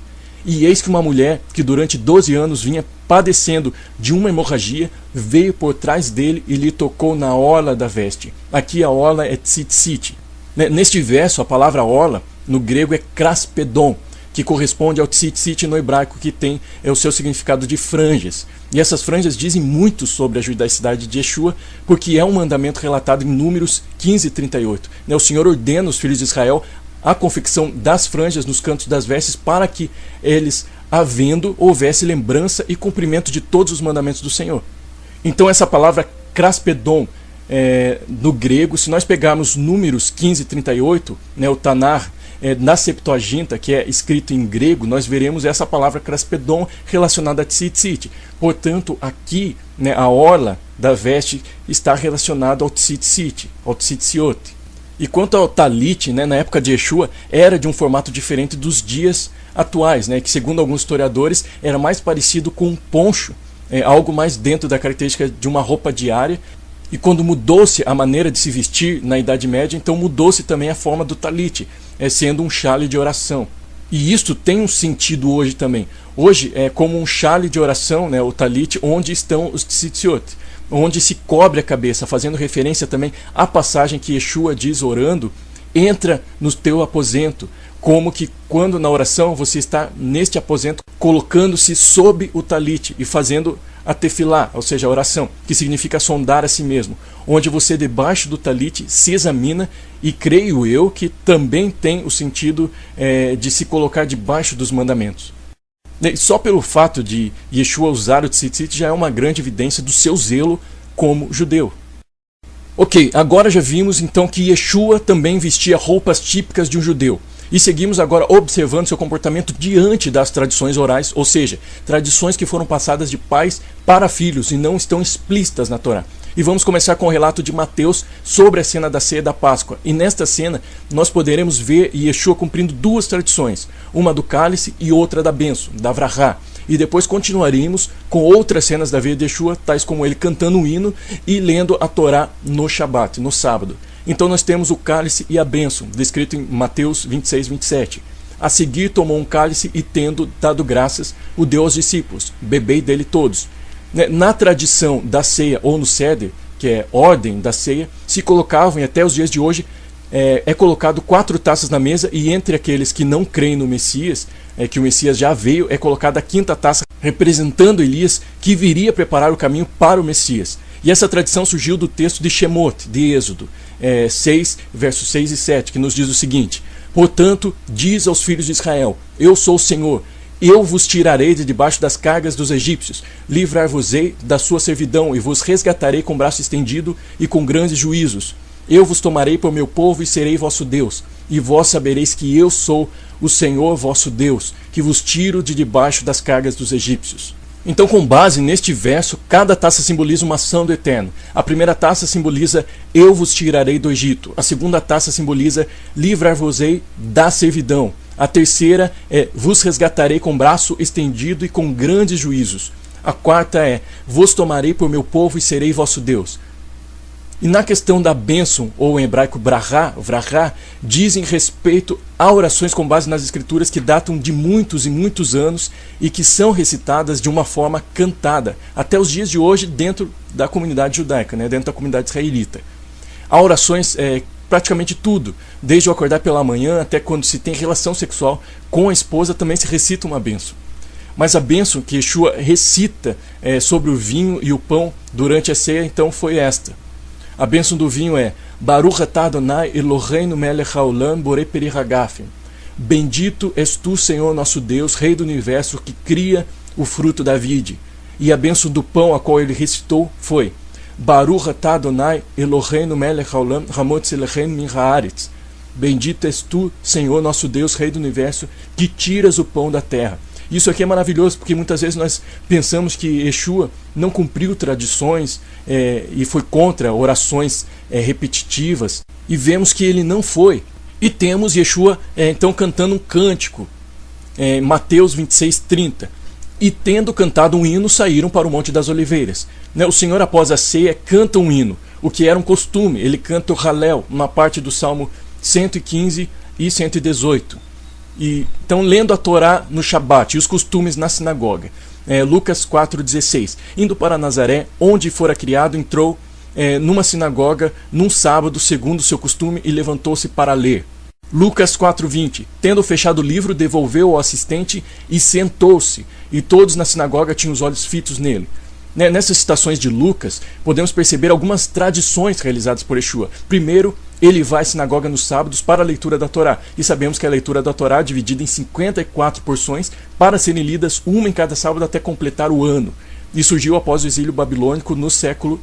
E eis que uma mulher que durante 12 anos vinha padecendo de uma hemorragia, veio por trás dele e lhe tocou na orla da veste. Aqui a orla é tzitzit. Neste verso, a palavra orla, no grego, é kraspedon, que corresponde ao tzitzit no hebraico, que tem o seu significado de franjas. E essas franjas dizem muito sobre a judaicidade de Yeshua, porque é um mandamento relatado em Números 15:38. O Senhor ordena os filhos de Israel a confecção das franjas nos cantos das vestes, para que eles, havendo, houvesse lembrança e cumprimento de todos os mandamentos do Senhor. Então essa palavra kraspedon, no grego, se nós pegarmos Números 15:38, o Tanar, na Septuaginta, que é escrito em grego, nós veremos essa palavra kraspedon relacionada a tzitzit. Portanto, aqui, a orla da veste está relacionada ao tzitzit, ao tzitziot. E quanto ao talit, na época de Yeshua, era de um formato diferente dos dias atuais, que segundo alguns historiadores era mais parecido com um poncho, algo mais dentro da característica de uma roupa diária. E quando mudou-se a maneira de se vestir na Idade Média, então mudou-se também a forma do talit, sendo um chale de oração. E isto tem um sentido hoje também. Hoje é como um chale de oração, o talit, onde estão os tzitziot, onde se cobre a cabeça, fazendo referência também à passagem que Yeshua diz orando: entra no teu aposento, como que quando na oração você está neste aposento, colocando-se sob o talit e fazendo a tefilá, ou seja, a oração, que significa sondar a si mesmo, onde você debaixo do talit se examina, e creio eu que também tem o sentido de se colocar debaixo dos mandamentos. Só pelo fato de Yeshua usar o tzitzit já é uma grande evidência do seu zelo como judeu. Ok, agora já vimos então que Yeshua também vestia roupas típicas de um judeu. E seguimos agora observando seu comportamento diante das tradições orais, ou seja, tradições que foram passadas de pais para filhos e não estão explícitas na Torá. E vamos começar com o relato de Mateus sobre a cena da ceia da Páscoa. E nesta cena nós poderemos ver Yeshua cumprindo duas tradições, uma do cálice e outra da bênção, da vrahá. E depois continuaríamos com outras cenas da vida de Yeshua, tais como ele cantando um hino e lendo a Torá no Shabat, no sábado. Então nós temos o cálice e a bênção, descrito em Mateus 26:27. A seguir tomou um cálice e, tendo dado graças, o deu aos discípulos: bebei dele todos. Na tradição da ceia, ou no seder, que é ordem da ceia, se colocavam, e até os dias de hoje, é colocado 4 taças na mesa, e entre aqueles que não creem no Messias, que o Messias já veio, é colocada a 5ª taça, representando Elias, que viria preparar o caminho para o Messias. E essa tradição surgiu do texto de Shemot, de Êxodo 6, versos 6 e 7, que nos diz o seguinte: portanto, diz aos filhos de Israel: eu sou o Senhor, eu vos tirarei de debaixo das cargas dos egípcios, livrar-vos-ei da sua servidão, e vos resgatarei com braço estendido e com grandes juízos. Eu vos tomarei por meu povo e serei vosso Deus, e vós sabereis que eu sou o Senhor vosso Deus, que vos tiro de debaixo das cargas dos egípcios. Então, com base neste verso, cada taça simboliza uma ação do Eterno. A primeira taça simboliza eu vos tirarei do Egito. A segunda taça simboliza livrar-vos-ei da servidão. A terceira é vos resgatarei com braço estendido e com grandes juízos. A quarta é vos tomarei por meu povo e serei vosso Deus. E na questão da bênção, ou em hebraico vrachá, dizem respeito a orações com base nas escrituras que datam de muitos e muitos anos e que são recitadas de uma forma cantada, até os dias de hoje dentro da comunidade judaica, dentro da comunidade israelita. Há orações, praticamente tudo, desde o acordar pela manhã até quando se tem relação sexual com a esposa, também se recita uma bênção. Mas a bênção que Yeshua recita sobre o vinho e o pão durante a ceia, então, foi esta. A bênção do vinho é Baruch atah Adonai Eloheinu melech haolam borei peri hagafim. Bendito és tu, Senhor nosso Deus, Rei do Universo, que cria o fruto da vide. E a bênção do pão a qual ele recitou foi Baruch atah Adonai Eloheinu melech haolam hamotzi lechem min haaretz. Bendito és tu, Senhor nosso Deus, Rei do Universo, que tiras o pão da terra. Isso aqui é maravilhoso, porque muitas vezes nós pensamos que Yeshua não cumpriu tradições e foi contra orações repetitivas, e vemos que ele não foi. E temos Yeshua então cantando um cântico, Mateus 26:30. E tendo cantado um hino, saíram para o Monte das Oliveiras. O Senhor, após a ceia, canta um hino, o que era um costume. Ele canta o Halel, uma parte do Salmo 115 e 118. E, então, lendo a Torá no Shabat e os costumes na sinagoga. Lucas 4,16. Indo para Nazaré, onde fora criado, entrou numa sinagoga num sábado, segundo o seu costume, e levantou-se para ler. Lucas 4,20. Tendo fechado o livro, devolveu ao assistente e sentou-se. E todos na sinagoga tinham os olhos fitos nele. Nessas citações de Lucas, podemos perceber algumas tradições realizadas por Yeshua. Primeiro, ele vai à sinagoga nos sábados para a leitura da Torá. E sabemos que a leitura da Torá é dividida em 54 porções para serem lidas uma em cada sábado até completar o ano. E surgiu após o exílio babilônico no século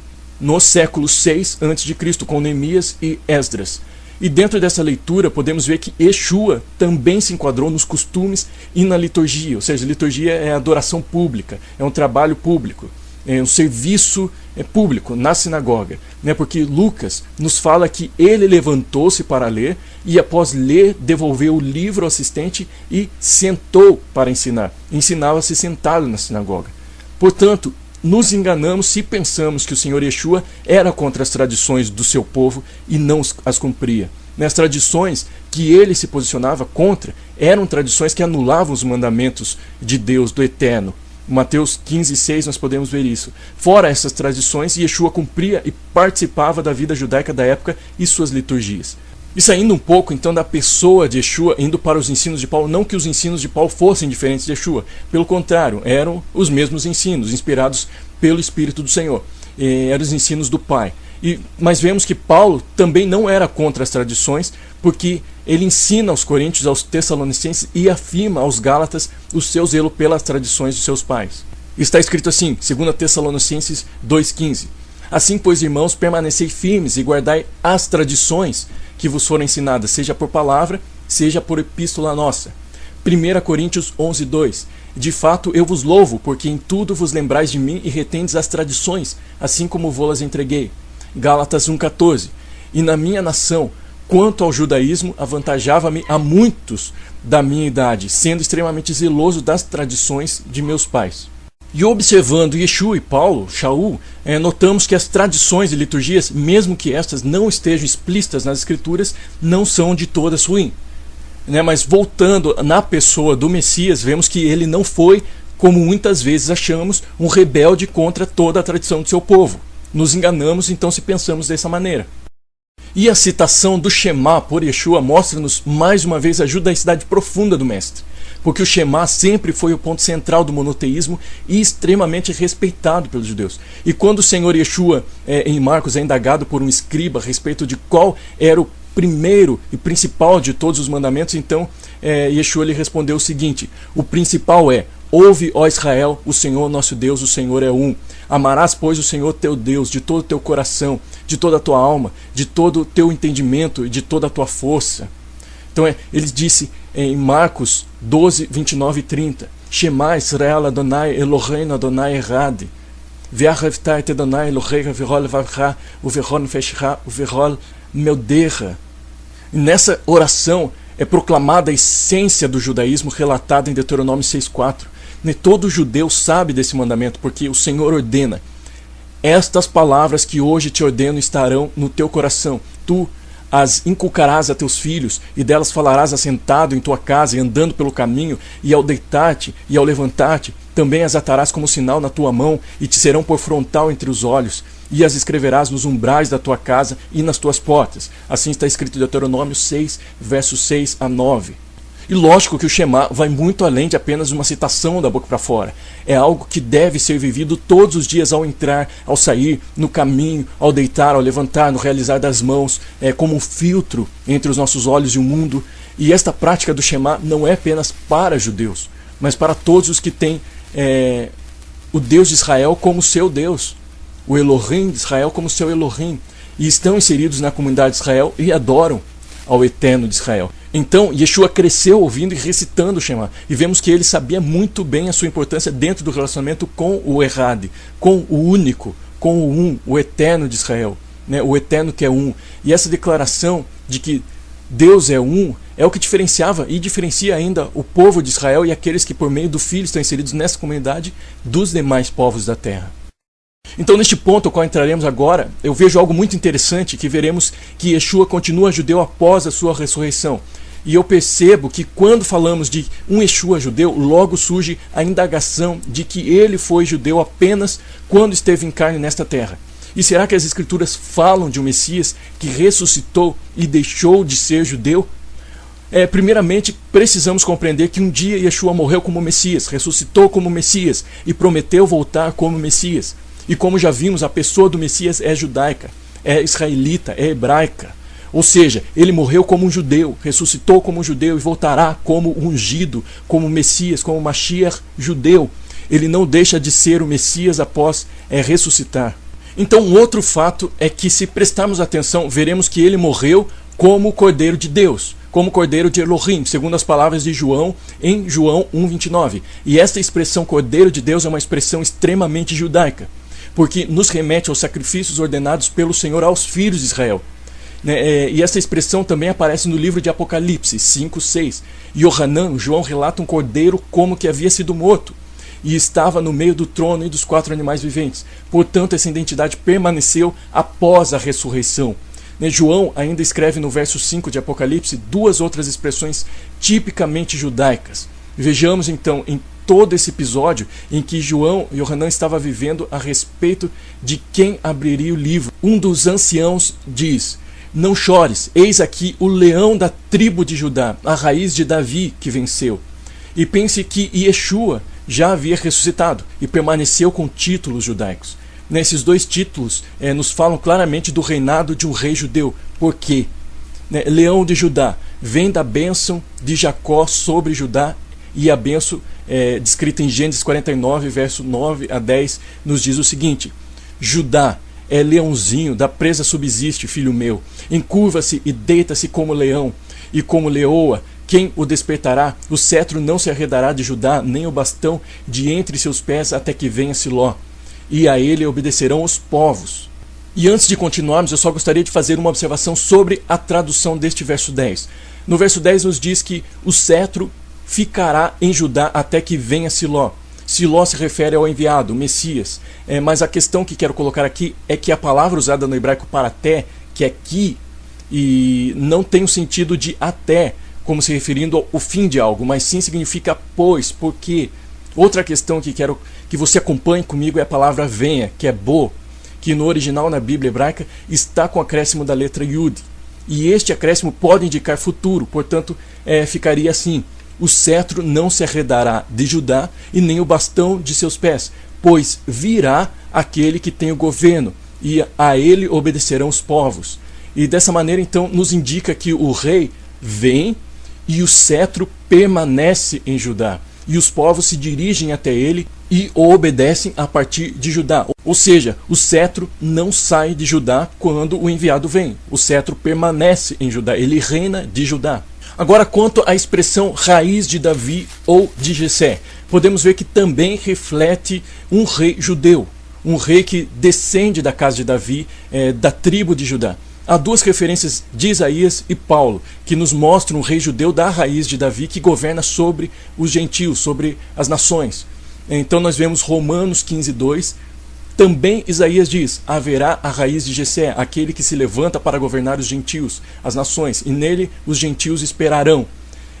6 a.C., com Neemias e Esdras. E dentro dessa leitura podemos ver que Yeshua também se enquadrou nos costumes e na liturgia. Ou seja, a liturgia é adoração pública, é um trabalho público. É um serviço público na sinagoga, porque Lucas nos fala que ele levantou-se para ler e após ler devolveu o livro ao assistente e sentou para ensinar. Ensinava-se sentado na sinagoga. Portanto, nos enganamos se pensamos que o Senhor Yeshua era contra as tradições do seu povo e não as cumpria. As tradições que ele se posicionava contra eram tradições que anulavam os mandamentos de Deus, do Eterno. Mateus 15:6 nós podemos ver isso. Fora essas tradições, Yeshua cumpria e participava da vida judaica da época e suas liturgias. E saindo um pouco então da pessoa de Yeshua, indo para os ensinos de Paulo, não que os ensinos de Paulo fossem diferentes de Yeshua, pelo contrário, eram os mesmos ensinos, inspirados pelo Espírito do Senhor, eram os ensinos do Pai. Mas vemos que Paulo também não era contra as tradições, porque ele ensina aos coríntios, aos tessalonicenses e afirma aos gálatas o seu zelo pelas tradições de seus pais. Está escrito assim, 2 Tessalonicenses 2,15. Assim, pois, irmãos, permanecei firmes e guardai as tradições que vos foram ensinadas, seja por palavra, seja por epístola nossa. 1 Coríntios 11:2. De fato, eu vos louvo, porque em tudo vos lembrais de mim e retendes as tradições, assim como vô-las entreguei. Gálatas 1,14. E na minha nação, quanto ao judaísmo, avantajava-me a muitos da minha idade, sendo extremamente zeloso das tradições de meus pais. E observando Yeshua e Paulo, Shaul, notamos que as tradições e liturgias, mesmo que estas não estejam explícitas nas escrituras, não são de todas ruins. Mas voltando na pessoa do Messias, vemos que ele não foi, como muitas vezes achamos, um rebelde contra toda a tradição do seu povo. Nos enganamos então se pensamos dessa maneira. E a citação do Shema por Yeshua mostra-nos mais uma vez a judaicidade profunda do Mestre, porque o Shema sempre foi o ponto central do monoteísmo e extremamente respeitado pelos judeus. E quando o Senhor Yeshua, em Marcos, é indagado por um escriba a respeito de qual era o primeiro e principal de todos os mandamentos, então Yeshua lhe respondeu o seguinte: o principal é: ouve, ó Israel, o Senhor nosso Deus, o Senhor é um. Amarás, pois, o Senhor teu Deus de todo o teu coração, de toda a tua alma, de todo o teu entendimento e de toda a tua força. Então ele disse em Marcos 12, 29 e 30: Shema Israel Adonai Eloheinu Adonai Echad. Ve'ahavta et Adonai Elohecha v'chol levavcha u'v'chol nefeshcha u'v'chol meudecha. Nessa oração é proclamada a essência do judaísmo relatada em Deuteronômio 6,4. Todo judeu sabe desse mandamento, porque o Senhor ordena: estas palavras que hoje te ordeno estarão no teu coração. Tu as inculcarás a teus filhos, e delas falarás assentado em tua casa e andando pelo caminho, e ao deitar-te e ao levantar-te, também as atarás como sinal na tua mão, e te serão por frontal entre os olhos, e as escreverás nos umbrais da tua casa e nas tuas portas. Assim está escrito em Deuteronômio 6, versos 6 a 9. E lógico que o Shema vai muito além de apenas uma citação da boca para fora. É algo que deve ser vivido todos os dias ao entrar, ao sair, no caminho, ao deitar, ao levantar, no realizar das mãos, como um filtro entre os nossos olhos e o mundo. E esta prática do Shema não é apenas para judeus, mas para todos os que têm o Deus de Israel como seu Deus, o Elohim de Israel como seu Elohim, e estão inseridos na comunidade de Israel e adoram ao Eterno de Israel. Então, Yeshua cresceu ouvindo e recitando o Shema. E vemos que ele sabia muito bem a sua importância dentro do relacionamento com o Echad, com o único, com o um, o Eterno de Israel, né? O Eterno que é um. E essa declaração de que Deus é um é o que diferenciava e diferencia ainda o povo de Israel e aqueles que por meio do Filho estão inseridos nessa comunidade dos demais povos da terra. Então, neste ponto ao qual entraremos agora, eu vejo algo muito interessante, que veremos que Yeshua continua judeu após a sua ressurreição. E eu percebo que quando falamos de um Yeshua judeu, logo surge a indagação de que ele foi judeu apenas quando esteve em carne nesta terra. E será que as Escrituras falam de um Messias que ressuscitou e deixou de ser judeu? Primeiramente, precisamos compreender que um dia Yeshua morreu como Messias, ressuscitou como Messias e prometeu voltar como Messias. E como já vimos, a pessoa do Messias é judaica, é israelita, é hebraica. Ou seja, ele morreu como um judeu, ressuscitou como um judeu e voltará como ungido, como Messias, como Mashiach judeu. Ele não deixa de ser o Messias após ressuscitar. Então, um outro fato é que, se prestarmos atenção, veremos que ele morreu como o Cordeiro de Deus, como o Cordeiro de Elohim, segundo as palavras de João, em João 1,29. E esta expressão Cordeiro de Deus é uma expressão extremamente judaica, porque nos remete aos sacrifícios ordenados pelo Senhor aos filhos de Israel. E essa expressão também aparece no livro de Apocalipse 5:6. Yohanan, João, relata um cordeiro como que havia sido morto e estava no meio do trono e dos 4 animais viventes. Portanto, essa identidade permaneceu após a ressurreição. João ainda escreve no verso 5 de Apocalipse 2 outras expressões tipicamente judaicas. Vejamos então em todo esse episódio em que Yohanan estava vivendo a respeito de quem abriria o livro. Um dos anciãos diz: não chores, eis aqui o leão da tribo de Judá, a raiz de Davi que venceu. E pense que Yeshua já havia ressuscitado e permaneceu com títulos judaicos. Nesses 2 títulos nos falam claramente do reinado de um rei judeu. Por quê? Leão de Judá vem da bênção de Jacó sobre Judá, e a bênção descrita em Gênesis 49, verso 9 a 10, nos diz o seguinte: Judá é leãozinho, da presa subsiste, filho meu. Encurva-se e deita-se como leão, e como leoa, quem o despertará? O cetro não se arredará de Judá, nem o bastão de entre seus pés, até que venha Siló. E a ele obedecerão os povos. E antes de continuarmos, eu só gostaria de fazer uma observação sobre a tradução deste verso 10. No verso 10 nos diz que o cetro ficará em Judá até que venha Siló. Siló se refere ao enviado, o Messias. Mas a questão que quero colocar aqui é que a palavra usada no hebraico para até, que é que, e não tem o sentido de até, como se referindo ao fim de algo, mas sim significa pois, porque. Outra questão que quero que você acompanhe comigo é a palavra venha, que é bo, que no original na Bíblia hebraica está com o acréscimo da letra yud. E este acréscimo pode indicar futuro, portanto ficaria assim: o cetro não se arredará de Judá e nem o bastão de seus pés, pois virá aquele que tem o governo, e a ele obedecerão os povos. E dessa maneira então nos indica que o rei vem e o cetro permanece em Judá. E os povos se dirigem até ele e o obedecem a partir de Judá. Ou seja, o cetro não sai de Judá quando o enviado vem. O cetro permanece em Judá, ele reina de Judá. Agora, quanto à expressão raiz de Davi ou de Jessé, podemos ver que também reflete um rei judeu, um rei que descende da casa de Davi, da tribo de Judá. Há duas referências de Isaías e Paulo, que nos mostram um rei judeu da raiz de Davi que governa sobre os gentios, sobre as nações. Então nós vemos Romanos 15:2. Também Isaías diz: haverá a raiz de Jessé, aquele que se levanta para governar os gentios, as nações, e nele os gentios esperarão.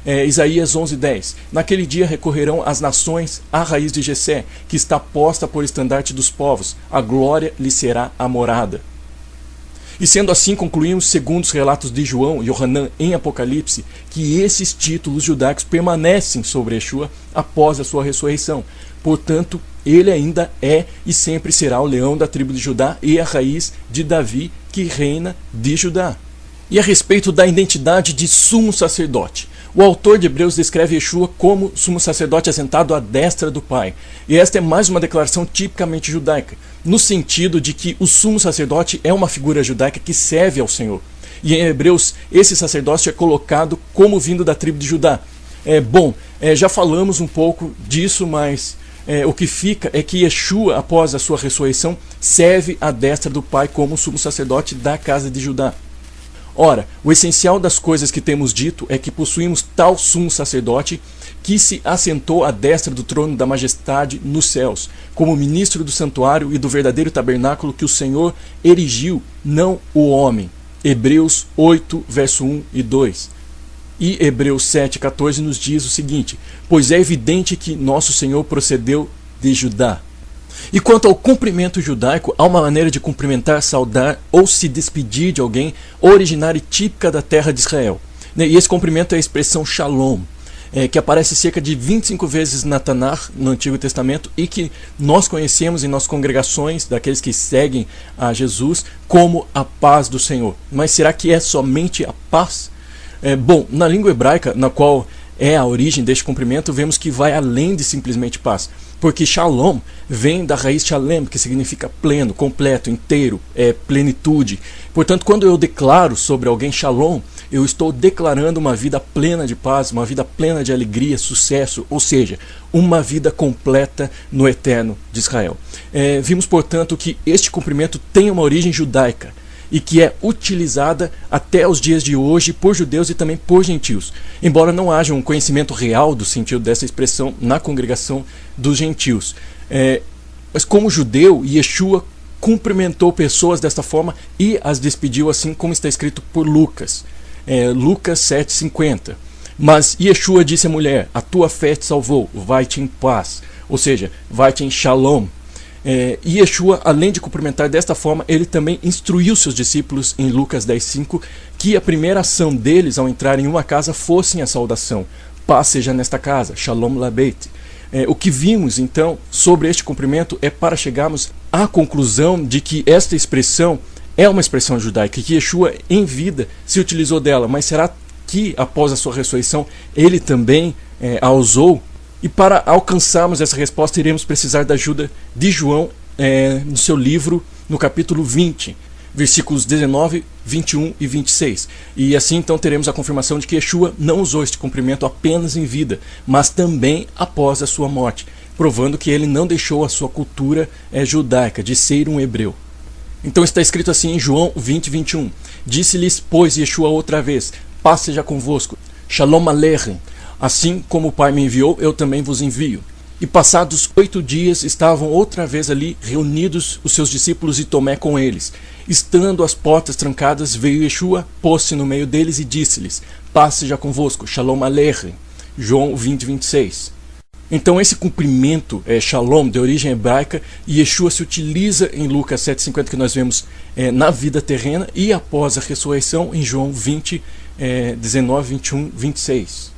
Isaías 11:10. Naquele dia recorrerão as nações à raiz de Jessé, que está posta por estandarte dos povos, a glória lhe será a morada. E sendo assim, concluímos, segundo os relatos de João e Yohanan em Apocalipse, que esses títulos judaicos permanecem sobre Yeshua após a sua ressurreição. Portanto, ele ainda é e sempre será o leão da tribo de Judá e a raiz de Davi, que reina de Judá. E a respeito da identidade de sumo sacerdote, o autor de Hebreus descreve Yeshua como sumo sacerdote assentado à destra do Pai. E esta é mais uma declaração tipicamente judaica, no sentido de que o sumo sacerdote é uma figura judaica que serve ao Senhor. E em Hebreus, esse sacerdócio é colocado como vindo da tribo de Judá. Já falamos um pouco disso, mas o que fica é que Yeshua, após a sua ressurreição, serve à destra do Pai como sumo sacerdote da casa de Judá. Ora, o essencial das coisas que temos dito é que possuímos tal sumo sacerdote que se assentou à destra do trono da majestade nos céus, como ministro do santuário e do verdadeiro tabernáculo que o Senhor erigiu, não o homem. Hebreus 8, verso 1 e 2. E Hebreus 7,14 nos diz o seguinte: pois é evidente que nosso Senhor procedeu de Judá. E quanto ao cumprimento judaico, há uma maneira de cumprimentar, saudar ou se despedir de alguém originária e típica da terra de Israel. E esse cumprimento é a expressão shalom, que aparece cerca de 25 vezes na Tanakh, no Antigo Testamento, e que nós conhecemos em nossas congregações, daqueles que seguem a Jesus, como a paz do Senhor. Mas será que é somente a paz? Na língua hebraica, na qual é a origem deste cumprimento, vemos que vai além de simplesmente paz. Porque shalom vem da raiz shalem, que significa pleno, completo, inteiro, plenitude. Portanto, quando eu declaro sobre alguém shalom, eu estou declarando uma vida plena de paz, uma vida plena de alegria, sucesso, ou seja, uma vida completa no eterno de Israel. Vimos, portanto, que este cumprimento tem uma origem judaica e que é utilizada até os dias de hoje por judeus e também por gentios, embora não haja um conhecimento real do sentido dessa expressão na congregação dos gentios. Mas como judeu, Yeshua cumprimentou pessoas desta forma e as despediu, assim como está escrito por Lucas. Lucas 7,50. Mas Yeshua disse à mulher: a tua fé te salvou, vai-te em paz, ou seja, vai-te em shalom. E Yeshua, além de cumprimentar desta forma, ele também instruiu seus discípulos em Lucas 10,5 que a primeira ação deles ao entrar em uma casa fosse a saudação: paz seja nesta casa, shalom labeit. O que vimos então sobre este cumprimento é para chegarmos à conclusão de que esta expressão é uma expressão judaica, que Yeshua em vida se utilizou dela, mas será que após a sua ressurreição ele também a usou? E para alcançarmos essa resposta, iremos precisar da ajuda de João no seu livro, no capítulo 20, versículos 19, 21 e 26. E assim então teremos a confirmação de que Yeshua não usou este cumprimento apenas em vida, mas também após a sua morte, provando que ele não deixou a sua cultura judaica de ser um hebreu. Então está escrito assim em João 20, 21. Disse-lhes, pois, Yeshua outra vez: paz seja convosco, shalom aleichem. Assim como o Pai me enviou, eu também vos envio. E passados 8 dias estavam outra vez ali reunidos os seus discípulos e Tomé com eles. Estando as portas trancadas, veio Yeshua, pôs-se no meio deles e disse-lhes: paz seja convosco, shalom aleichem. João 20, 26. Então esse cumprimento shalom, de origem hebraica, e Yeshua se utiliza em Lucas 7,50, que nós vemos na vida terrena, e após a ressurreição em João 20, 19, 21, 26.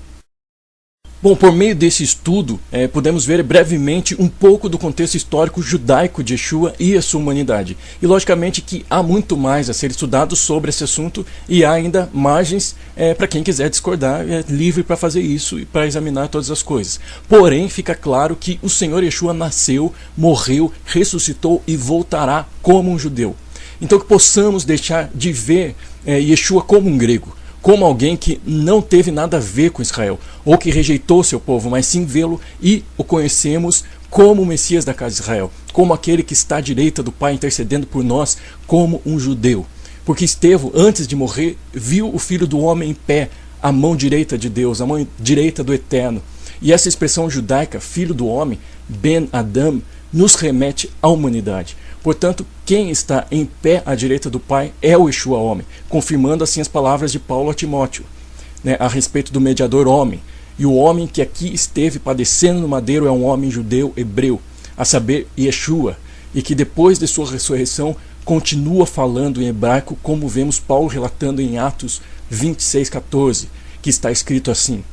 Bom, por meio desse estudo, podemos ver brevemente um pouco do contexto histórico judaico de Yeshua e a sua humanidade. E logicamente que há muito mais a ser estudado sobre esse assunto e há ainda margens para quem quiser discordar, é livre para fazer isso e para examinar todas as coisas. Porém, fica claro que o Senhor Yeshua nasceu, morreu, ressuscitou e voltará como um judeu. Então que possamos deixar de ver Yeshua como um grego, como alguém que não teve nada a ver com Israel, ou que rejeitou seu povo, mas sim vê-lo e o conhecemos como o Messias da casa de Israel, como aquele que está à direita do Pai intercedendo por nós, como um judeu. Porque Estevão, antes de morrer, viu o Filho do Homem em pé, à mão direita de Deus, à mão direita do Eterno. E essa expressão judaica, Filho do Homem, Ben Adam, nos remete à humanidade. Portanto, quem está em pé à direita do Pai é o Yeshua homem, confirmando assim as palavras de Paulo a Timóteo, a respeito do mediador homem. E o homem que aqui esteve padecendo no madeiro é um homem judeu hebreu, a saber, Yeshua, e que depois de sua ressurreição continua falando em hebraico, como vemos Paulo relatando em Atos 26:14, que está escrito assim: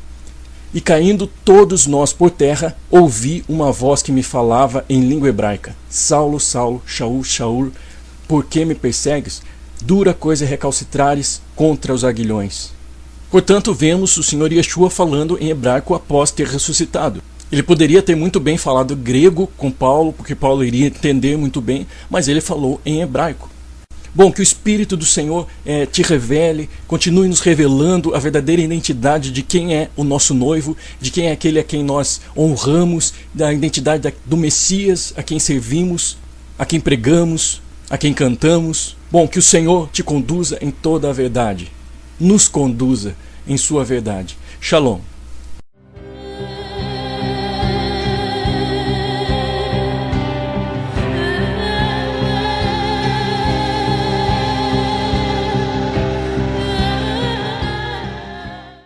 E caindo todos nós por terra, ouvi uma voz que me falava em língua hebraica: Saulo, Saulo, Shaul, Shaul, por que me persegues? Dura coisa é recalcitrares contra os aguilhões. Portanto, vemos o Senhor Yeshua falando em hebraico após ter ressuscitado. Ele poderia ter muito bem falado grego com Paulo, porque Paulo iria entender muito bem, mas ele falou em hebraico. Bom, que o Espírito do Senhor te revele, continue nos revelando a verdadeira identidade de quem é o nosso noivo, de quem é aquele a quem nós honramos, da identidade do Messias, a quem servimos, a quem pregamos, a quem cantamos. Bom, que o Senhor te conduza em toda a verdade, nos conduza em sua verdade. Shalom.